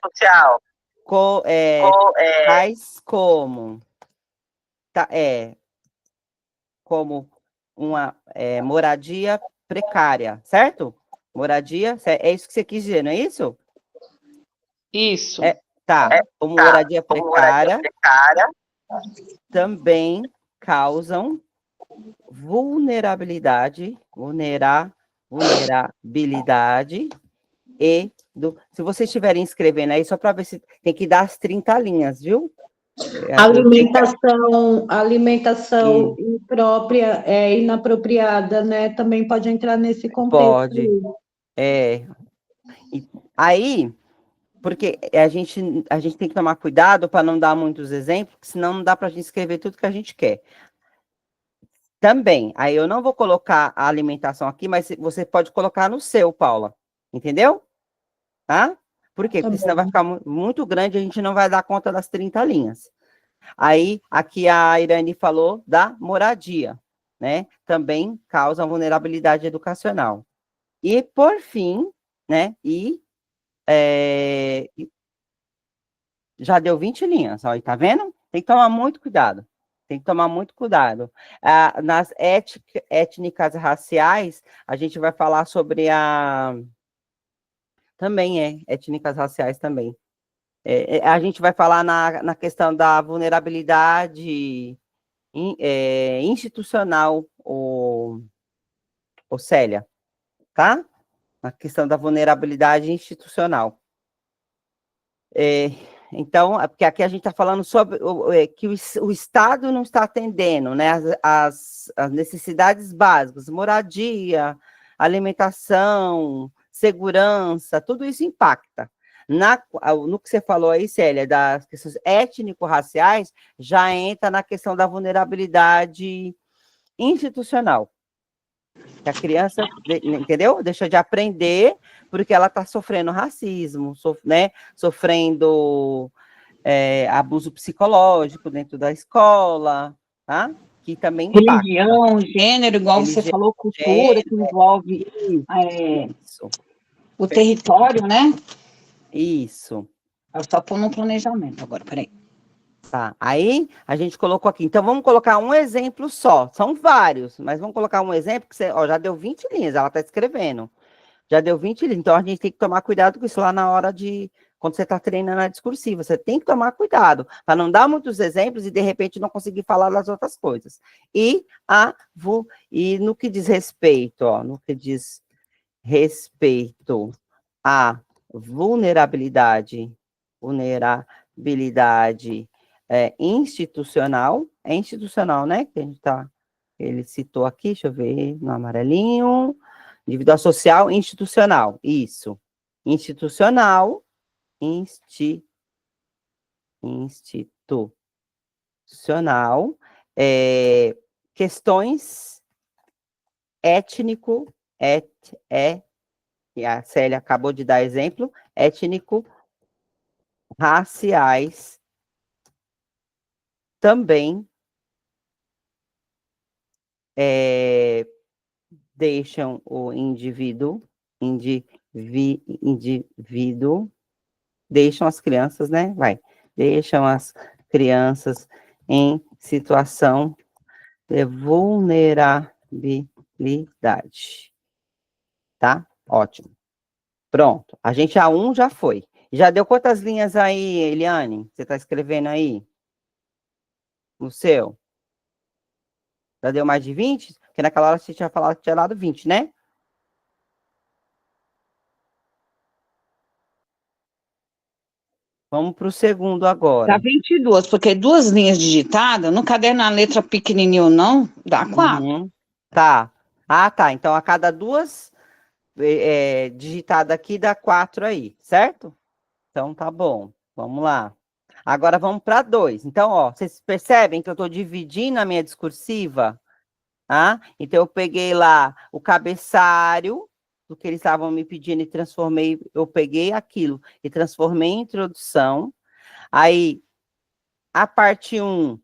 tais como, como uma moradia precária, certo? Moradia, é isso que você quis dizer, não é isso? Isso. Tá, como moradia precária, também causam vulnerabilidade se vocês estiverem escrevendo aí, só para ver se tem que dar as 30 linhas, viu? Alimentação imprópria, inapropriada, né? Também pode entrar nesse contexto. Pode. Aí, porque a gente tem que tomar cuidado para não dar muitos exemplos, senão não dá para a gente escrever tudo que a gente quer. Também, aí eu não vou colocar a alimentação aqui, mas você pode colocar no seu, Paula. Entendeu? Tá? Por quê? Porque senão vai ficar muito grande, a gente não vai dar conta das 30 linhas. Aí, aqui a Irane falou da moradia, né? Também causa vulnerabilidade educacional. E, por fim, né? Já deu 20 linhas, ó, tá vendo? Tem que tomar muito cuidado. Tem que tomar muito cuidado. Nas étnicas raciais, a gente vai falar sobre também étnicas raciais também. A gente vai falar na questão da vulnerabilidade institucional, Célia, tá? Na questão da vulnerabilidade institucional. Então, porque aqui a gente está falando sobre que o Estado não está atendendo, né, as necessidades básicas, moradia, alimentação, segurança, tudo isso impacta. No que você falou aí, Célia, das questões étnico-raciais, já entra na questão da vulnerabilidade institucional. Que a criança, entendeu? Deixa de aprender porque ela está sofrendo racismo, né? Sofrendo abuso psicológico dentro da escola, tá? Que também impacta. Religião, gênero, igual você falou, cultura, que envolve o território, né? Isso. Eu só pôr no planejamento agora, peraí. Tá, aí a gente colocou aqui. Então, vamos colocar um exemplo só. São vários, mas vamos colocar um exemplo que já deu 20 linhas, ela está escrevendo. Já deu 20 linhas. Então, a gente tem que tomar cuidado com isso lá na hora quando você está treinando a discursiva. Você tem que tomar cuidado para não dar muitos exemplos e, de repente, não conseguir falar das outras coisas. E no que diz respeito, à vulnerabilidade institucional, institucional, né? Que ele citou aqui, deixa eu ver, no amarelinho, individual social, institucional, isso. Institucional, institucional, questões étnico, e a Célia acabou de dar exemplo, étnico-raciais, também deixam o indivíduo, deixam as crianças, né? Deixam as crianças em situação de vulnerabilidade. Tá? Ótimo. Pronto. A um já foi. Já deu quantas linhas aí, Eliane? Você está escrevendo aí? No seu? Já deu mais de 20? Porque naquela hora você tinha falado que tinha dado 20, né? Vamos para o segundo agora. Dá 22, porque 2 linhas digitadas, no caderno a letra pequenininha ou não, dá 4. Uhum. Tá. Tá. Então, a cada 2 digitadas aqui, dá 4 aí, certo? Então, tá bom. Vamos lá. Agora vamos para 2. Então, ó, vocês percebem que eu estou dividindo a minha discursiva? Tá? Então, eu peguei lá o cabeçário do que eles estavam me pedindo e transformei, eu peguei aquilo e transformei em introdução. Aí, a parte 1,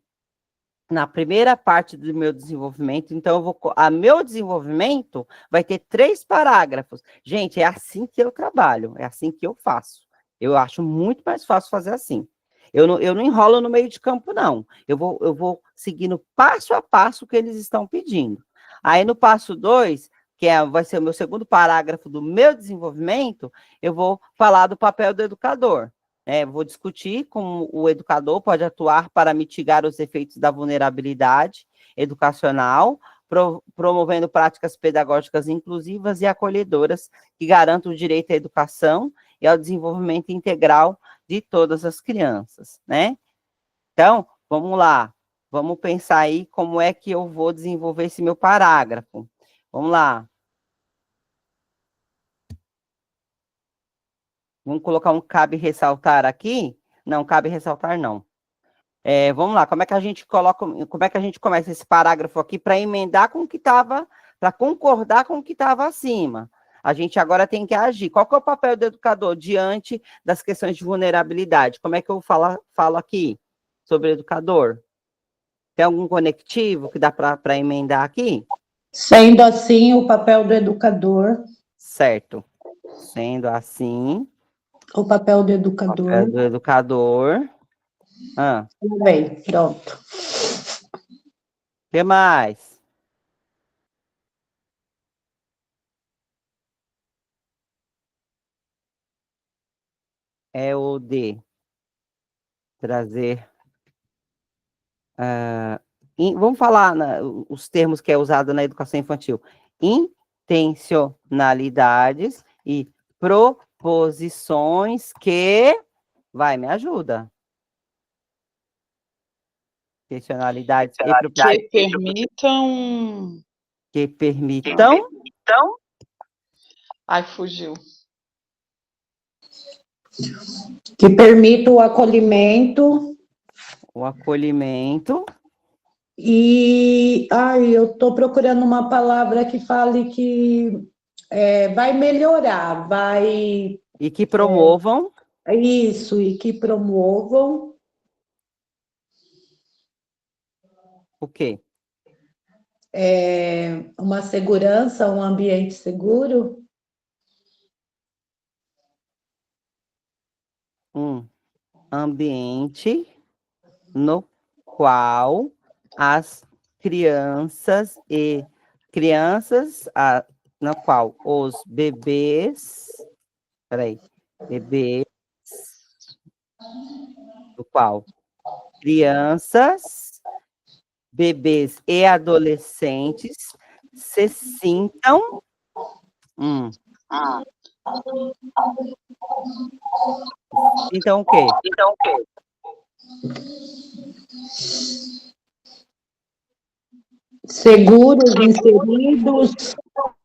na primeira parte do meu desenvolvimento, então a meu desenvolvimento vai ter 3 parágrafos. Gente, é assim que eu trabalho, é assim que eu faço. Eu acho muito mais fácil fazer assim. Eu não enrolo no meio de campo, não. Eu vou seguindo passo a passo o que eles estão pedindo. Aí, no passo 2, vai ser o meu segundo parágrafo do meu desenvolvimento, eu vou falar do papel do educador. Vou discutir como o educador pode atuar para mitigar os efeitos da vulnerabilidade educacional, promovendo práticas pedagógicas inclusivas e acolhedoras que garantam o direito à educação e ao desenvolvimento integral de todas as crianças, né? Então, vamos lá. Vamos pensar aí como é que eu vou desenvolver esse meu parágrafo. Vamos lá. Vamos colocar um cabe ressaltar aqui? Não, cabe ressaltar não. Vamos lá, como é que a gente começa esse parágrafo aqui para emendar com o que estava, para concordar com o que estava acima? A gente agora tem que agir. Qual que é o papel do educador diante das questões de vulnerabilidade? Como é que eu falo aqui sobre educador? Tem algum conectivo que dá para emendar aqui? Sendo assim, o papel do educador. Certo. Sendo assim, O papel do o educador. papel do educador. Tudo bem, pronto. O que mais? É o de trazer. Vamos falar os termos que é usado na educação infantil. Intencionalidades e proposições que... Vai, me ajuda. Intencionalidades e proposições Que permitam... que permitam... Ai, fugiu. Que permita o acolhimento. O acolhimento. Eu estou procurando uma palavra que fale que vai melhorar, vai... E que promovam... Isso, e que promovam... O quê? Uma segurança, um ambiente seguro. Um ambiente no qual as crianças na qual os bebês, bebês, no qual crianças, bebês e adolescentes se sintam então o quê?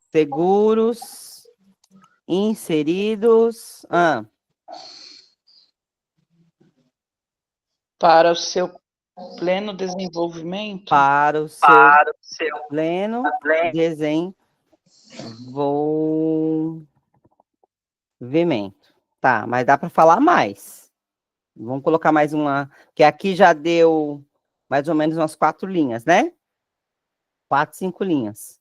Seguros, inseridos, para o seu pleno desenvolvimento. Para o seu pleno desenvolvimento. Tá, mas dá para falar mais. Vamos colocar mais uma, que aqui já deu mais ou menos umas 4 linhas, né? 4, 5 linhas.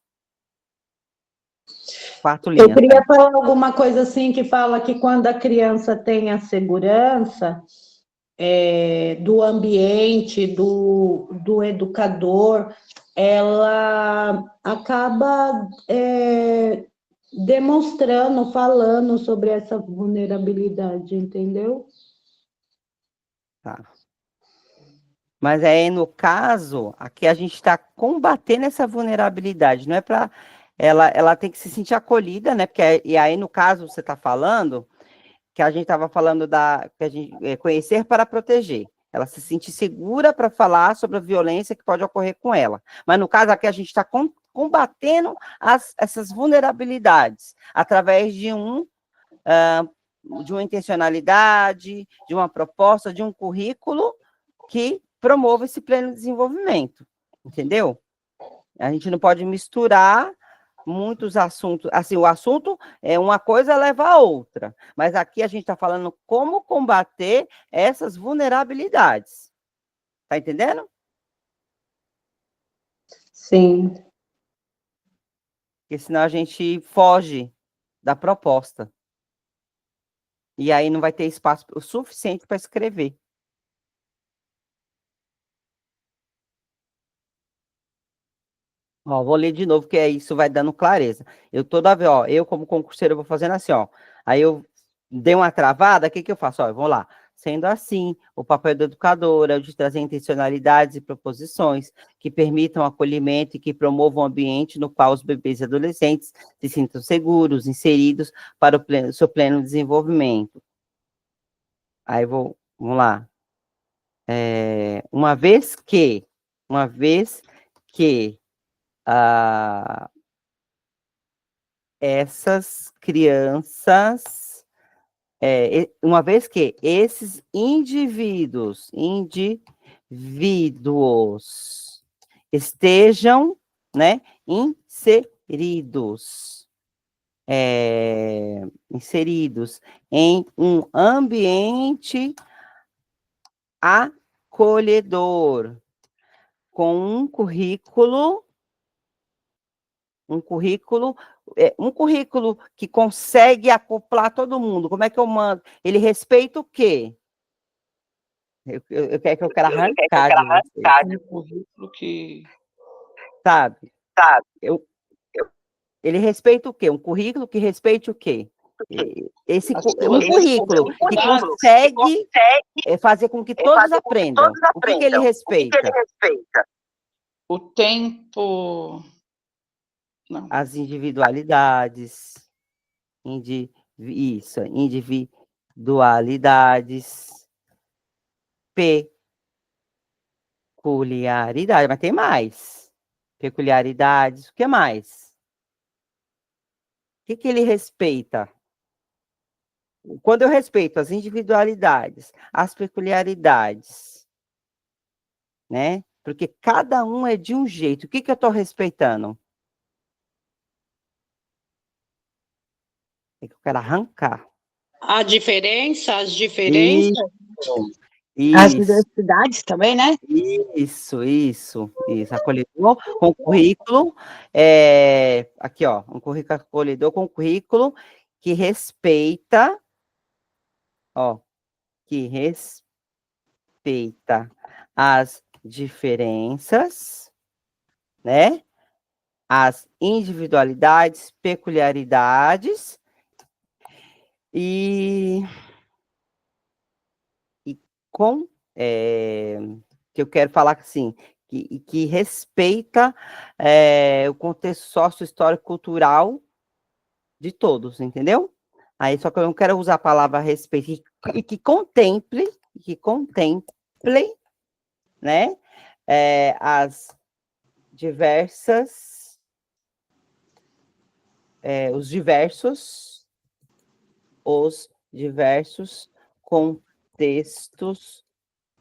4 linhas. Eu queria falar alguma coisa assim que fala que quando a criança tem a segurança do ambiente, do educador, ela acaba demonstrando, falando sobre essa vulnerabilidade, entendeu? Tá. Mas aí, no caso, aqui a gente está combatendo essa vulnerabilidade, não é para... Ela tem que se sentir acolhida, né? E aí, no caso, você está falando, que a gente estava falando conhecer para proteger. Ela se sentir segura para falar sobre a violência que pode ocorrer com ela. Mas, no caso aqui, a gente está combatendo essas vulnerabilidades através de de uma intencionalidade, de uma proposta, de um currículo que promova esse pleno desenvolvimento, entendeu? A gente não pode misturar muitos assuntos, assim, o assunto é uma coisa leva a outra, mas aqui a gente está falando como combater essas vulnerabilidades, tá entendendo? Sim. Porque senão a gente foge da proposta, e aí não vai ter espaço o suficiente para escrever. Ó, vou ler de novo, que isso vai dando clareza. Eu toda vez, ó, eu como concurseiro, eu vou fazendo assim, ó. Aí eu dei uma travada, o que que eu faço? Ó, eu vou lá. Sendo assim, o papel do educador é o de trazer intencionalidades e proposições que permitam acolhimento e que promovam um ambiente no qual os bebês e adolescentes se sintam seguros, inseridos para o seu pleno desenvolvimento. Aí vamos lá. Uma vez que essas crianças, uma vez que esses indivíduos estejam, né, inseridos em um ambiente acolhedor, com um currículo que consegue acoplar todo mundo. Como é que eu mando? Ele respeita o quê? Eu quero arrancar de vocês. Um currículo que... Sabe? Ele respeita o quê? Um currículo que respeite o quê? Um currículo que consegue fazer com que todos aprendam. O que ele respeita? O tempo... Não. As individualidades. Individualidades. Peculiaridade. Mas tem mais. Peculiaridades. O que mais? O que ele respeita? Quando eu respeito as individualidades, as peculiaridades, né? Porque cada um é de um jeito. O que eu estou respeitando? É que eu quero arrancar. As diferenças. Isso. As diversidades também, né? Isso. Acolhedor com currículo. Aqui, ó, um currículo acolhedor com currículo que respeita, as diferenças, né? As individualidades, peculiaridades que eu quero falar assim, que respeita o contexto sócio-histórico cultural de todos, entendeu? Aí só que eu não quero usar a palavra respeito, e que contemple, né, as diversas, os diversos contextos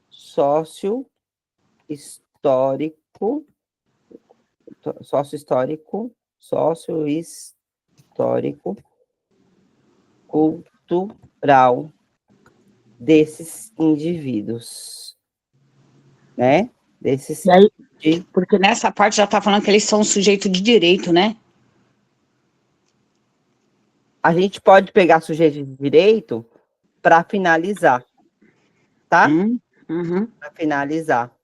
sócio-histórico, cultural desses indivíduos, né? E aí, porque nessa parte já está falando que eles são um sujeito de direito, né? A gente pode pegar sujeito de direito para finalizar, tá? Uhum. Para finalizar.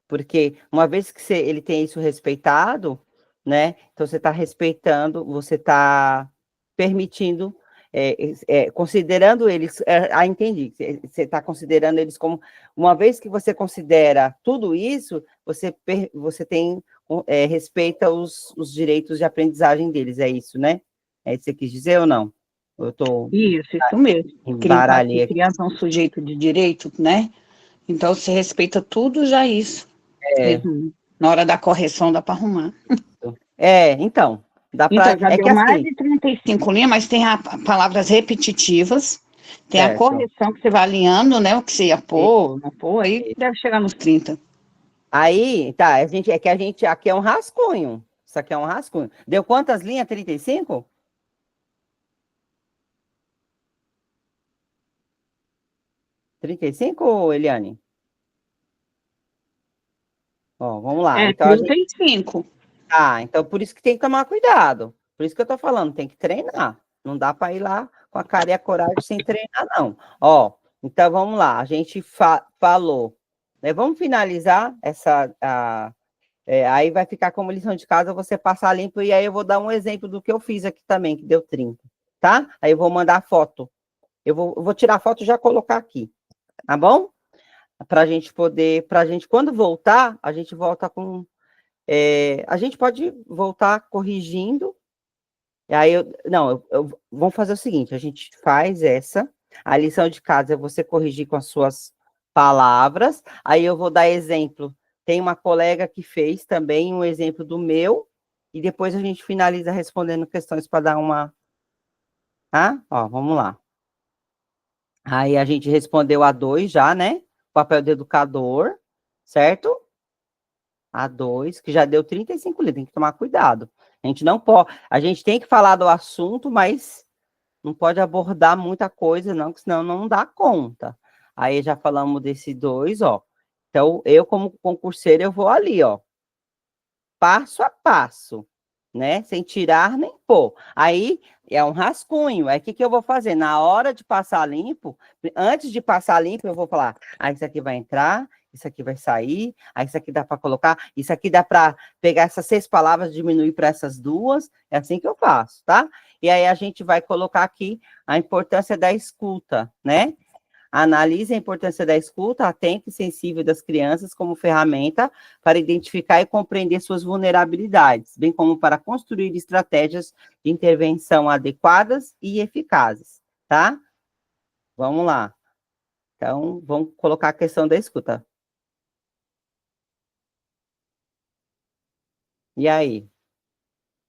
Porque uma vez que ele tem isso respeitado, né? Então você está respeitando, você está permitindo, considerando eles, entendi, você está considerando eles como, uma vez que você considera tudo isso, você tem, respeita os direitos de aprendizagem deles, é isso, né? É isso que você quis dizer ou não? Isso mesmo. Embaralhei. Criança é um sujeito de direito, né? Então, você respeita tudo já isso. Na hora da correção, dá para arrumar. Então, dá para... Então, já deu mais de 35 linhas, mas tem palavras repetitivas, Tem a correção que você vai alinhando, né? O que você ia pôr, não pôr, aí deve chegar nos 30. Aí, tá, aqui é um rascunho. Isso aqui é um rascunho. Deu quantas linhas? 35? 35, Eliane? Ó, vamos lá. É, 35. Então por isso que tem que tomar cuidado. Por isso que eu tô falando, tem que treinar. Não dá para ir lá com a cara e a coragem sem treinar, não. Ó, então vamos lá. A gente falou, né? Vamos finalizar aí vai ficar como lição de casa, você passar limpo, e aí eu vou dar um exemplo do que eu fiz aqui também, que deu 30, tá? Aí eu vou mandar foto. Eu vou tirar a foto e já colocar aqui, tá bom? Pra gente, quando voltar, a gente volta com. A gente pode voltar corrigindo. Aí vamos fazer o seguinte: a gente faz a lição de casa é você corrigir com as suas palavras. Aí eu vou dar exemplo. Tem uma colega que fez também um exemplo do meu, e depois a gente finaliza respondendo questões para dar uma. Tá? Ó, vamos lá. Aí a gente respondeu a 2 já, né? O papel do educador, certo? A 2, que já deu 35 litros, tem que tomar cuidado. A gente não pode, a gente tem que falar do assunto, mas não pode abordar muita coisa, não, que senão não dá conta. Aí já falamos desse 2, ó. Então, eu, como concurseiro, eu vou ali, ó. Passo a passo, né? Sem tirar nem pôr. Aí é um rascunho. Aí o que eu vou fazer? Na hora de passar limpo, antes de passar limpo, eu vou falar: isso aqui vai entrar, isso aqui vai sair, isso aqui dá para colocar, isso aqui dá para pegar essas 6 palavras e diminuir para essas 2. É assim que eu faço, tá? E aí a gente vai colocar aqui a importância da escuta, né? Analise a importância da escuta atenta e sensível das crianças como ferramenta para identificar e compreender suas vulnerabilidades, bem como para construir estratégias de intervenção adequadas e eficazes, tá? Vamos lá. Então, vamos colocar a questão da escuta. E aí?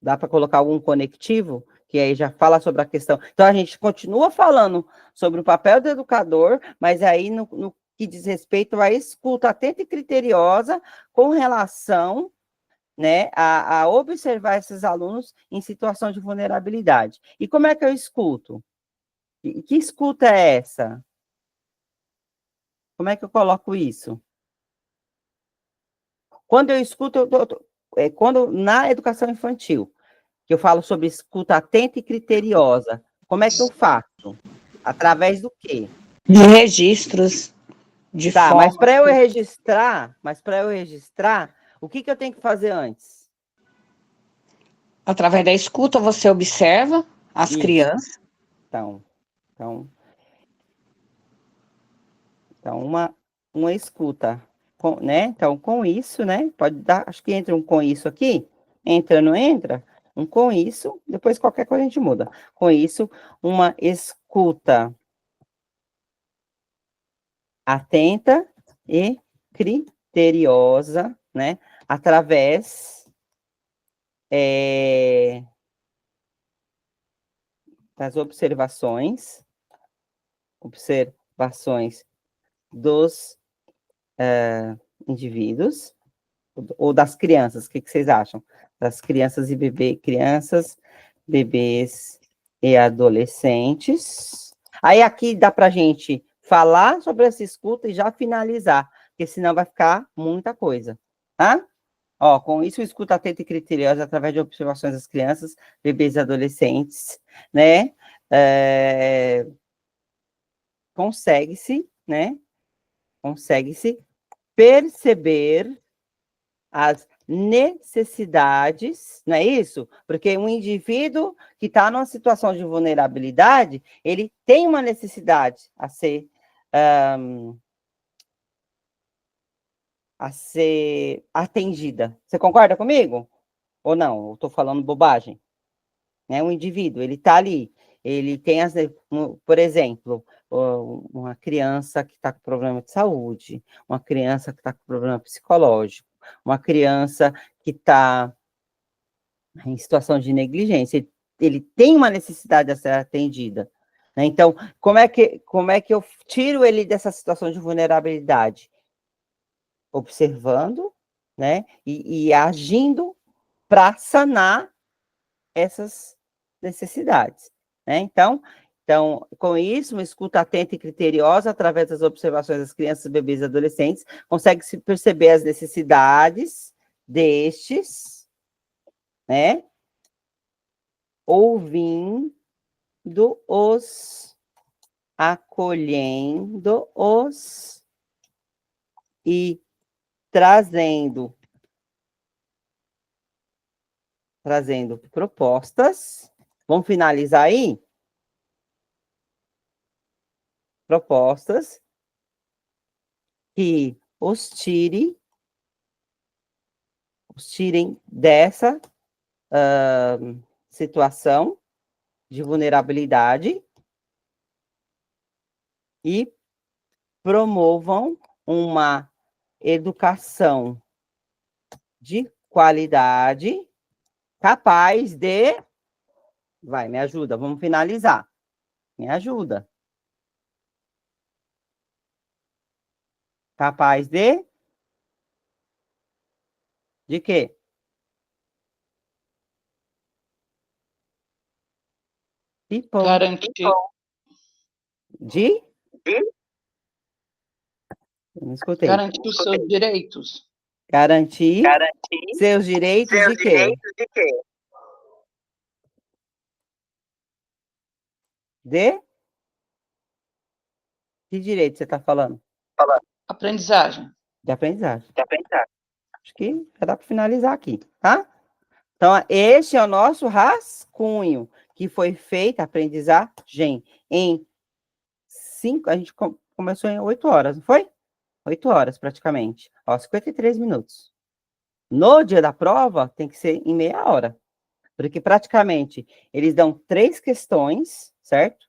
Dá para colocar algum conectivo? Que aí já fala sobre a questão. Então, a gente continua falando sobre o papel do educador, mas aí no que diz respeito à escuta atenta e criteriosa com relação, né, a observar esses alunos em situação de vulnerabilidade. E como é que eu escuto? Que escuta é essa? Como é que eu coloco isso? Quando eu escuto, quando na educação infantil, que eu falo sobre escuta atenta e criteriosa, como é que eu faço? Através do quê? De registros, de Tá, forma. mas para eu registrar, o que eu tenho que fazer antes? Através da escuta, você observa as crianças. Então, uma escuta, né? Então, com isso, né? Pode dar, acho que entra um com isso aqui, entra, não entra? Um com isso, depois qualquer coisa a gente muda. Com isso, uma escuta atenta e criteriosa, né? Através das observações dos indivíduos ou das crianças. O que vocês acham? Das crianças e crianças, bebês e adolescentes. Aí aqui dá para a gente falar sobre essa escuta e já finalizar, porque senão vai ficar muita coisa, tá? Ó, com isso, escuta atenta e criteriosa através de observações das crianças, bebês e adolescentes, né? Consegue-se, né? Consegue-se perceber as necessidades, não é isso? Porque um indivíduo que está numa situação de vulnerabilidade, ele tem uma necessidade a ser atendida. Você concorda comigo? Ou não? Eu estou falando bobagem? Né? Um indivíduo, ele está ali, ele tem, por exemplo, uma criança que está com problema de saúde, uma criança que está com problema psicológico, uma criança que está em situação de negligência, ele tem uma necessidade a ser atendida, né? Então, como é que eu tiro ele dessa situação de vulnerabilidade? Observando, né? E agindo para sanar essas necessidades, né? Então, com isso, uma escuta atenta e criteriosa, através das observações das crianças, bebês e adolescentes, consegue-se perceber as necessidades destes, né? Ouvindo-os, acolhendo-os e trazendo propostas. Vamos finalizar aí? Propostas que os tirem dessa situação de vulnerabilidade e promovam uma educação de qualidade capaz de... Vai, me ajuda, vamos finalizar. Me ajuda. Capaz de... De quê? Garantir. De? Não escutei. Garantir os seus direitos. Garantir seus direitos de quê? De? Que direito você está falando? Aprendizagem. De aprendizagem. Acho que já dá para finalizar aqui, tá? Então, este é o nosso rascunho, que foi feita a aprendizagem em 5... A gente começou em 8 horas, não foi? 8 horas, praticamente. Ó, 53 minutos. No dia da prova, tem que ser em meia hora. Porque, praticamente, eles dão 3 questões, certo?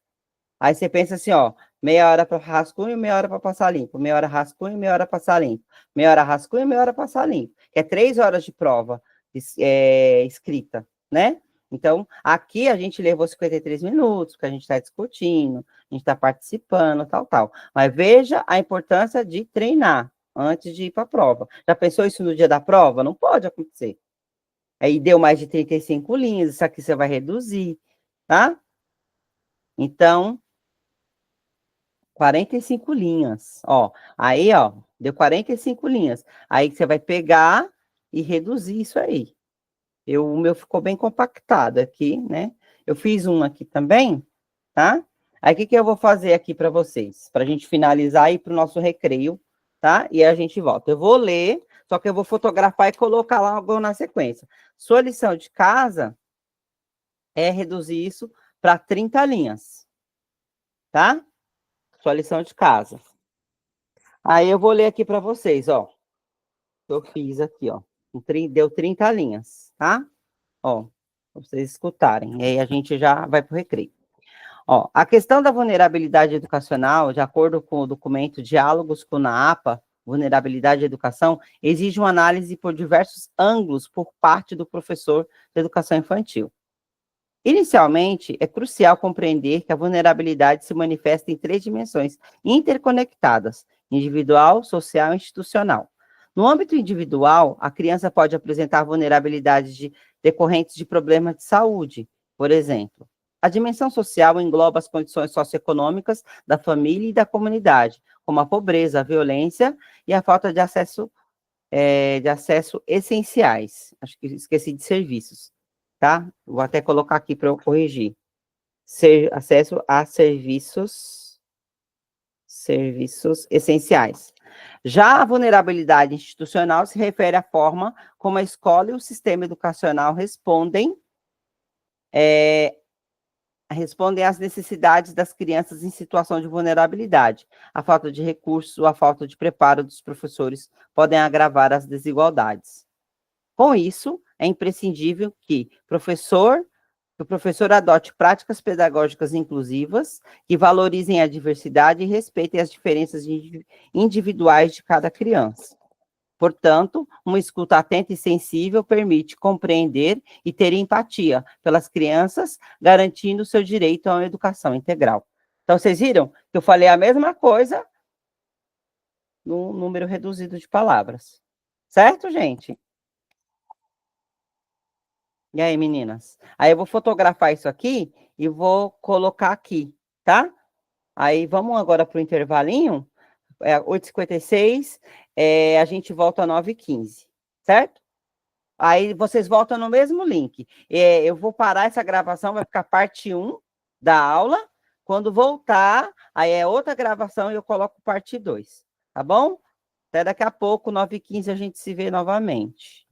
Aí você pensa assim, ó, meia hora para rascunho, meia hora para passar limpo. Meia hora rascunho, meia hora passar limpo. Meia hora rascunho, meia hora passar limpo. Que é 3 horas de prova escrita, né? Então, aqui a gente levou 53 minutos, porque a gente está discutindo, a gente está participando, tal. Mas veja a importância de treinar antes de ir para a prova. Já pensou isso no dia da prova? Não pode acontecer. Aí deu mais de 35 linhas, isso aqui você vai reduzir, tá? Então, 45 linhas, ó. Aí, ó, deu 45 linhas. Aí você vai pegar e reduzir isso aí. O meu ficou bem compactado aqui, né? Eu fiz um aqui também, tá? Aí, o que eu vou fazer aqui para vocês? Para a gente finalizar e ir para o nosso recreio, tá? E a gente volta. Eu vou ler, só que eu vou fotografar e colocar lá algo na sequência. Sua lição de casa é reduzir isso para 30 linhas, tá? Sua lição de casa. Aí eu vou ler aqui para vocês, ó. Eu fiz aqui, ó. Deu 30 linhas, tá? Ó, para vocês escutarem. E aí a gente já vai para o recreio. Ó, a questão da vulnerabilidade educacional, de acordo com o documento Diálogos com a NAAPA, Vulnerabilidade e Educação, exige uma análise por diversos ângulos por parte do professor de educação infantil. Inicialmente, é crucial compreender que a vulnerabilidade se manifesta em 3 dimensões interconectadas: individual, social e institucional. No âmbito individual, a criança pode apresentar vulnerabilidades decorrentes de problemas de saúde, por exemplo. A dimensão social engloba as condições socioeconômicas da família e da comunidade, como a pobreza, a violência e a falta de acesso essenciais. Acho que esqueci de serviços, tá? Vou até colocar aqui para eu corrigir. Acesso a serviços essenciais. Já a vulnerabilidade institucional se refere à forma como a escola e o sistema educacional respondem às necessidades das crianças em situação de vulnerabilidade. A falta de recursos ou a falta de preparo dos professores podem agravar as desigualdades. Com isso, é imprescindível que o professor adote práticas pedagógicas inclusivas que valorizem a diversidade e respeitem as diferenças individuais de cada criança. Portanto, uma escuta atenta e sensível permite compreender e ter empatia pelas crianças, garantindo seu direito a uma educação integral. Então, vocês viram que eu falei a mesma coisa no número reduzido de palavras. Certo, gente? E aí, meninas? Aí eu vou fotografar isso aqui e vou colocar aqui, tá? Aí vamos agora para o intervalinho. 8h56, a gente volta às 9h15, certo? Aí vocês voltam no mesmo link. Eu vou parar essa gravação, vai ficar parte 1 da aula. Quando voltar, aí é outra gravação e eu coloco parte 2, tá bom? Até daqui a pouco, 9h15, a gente se vê novamente.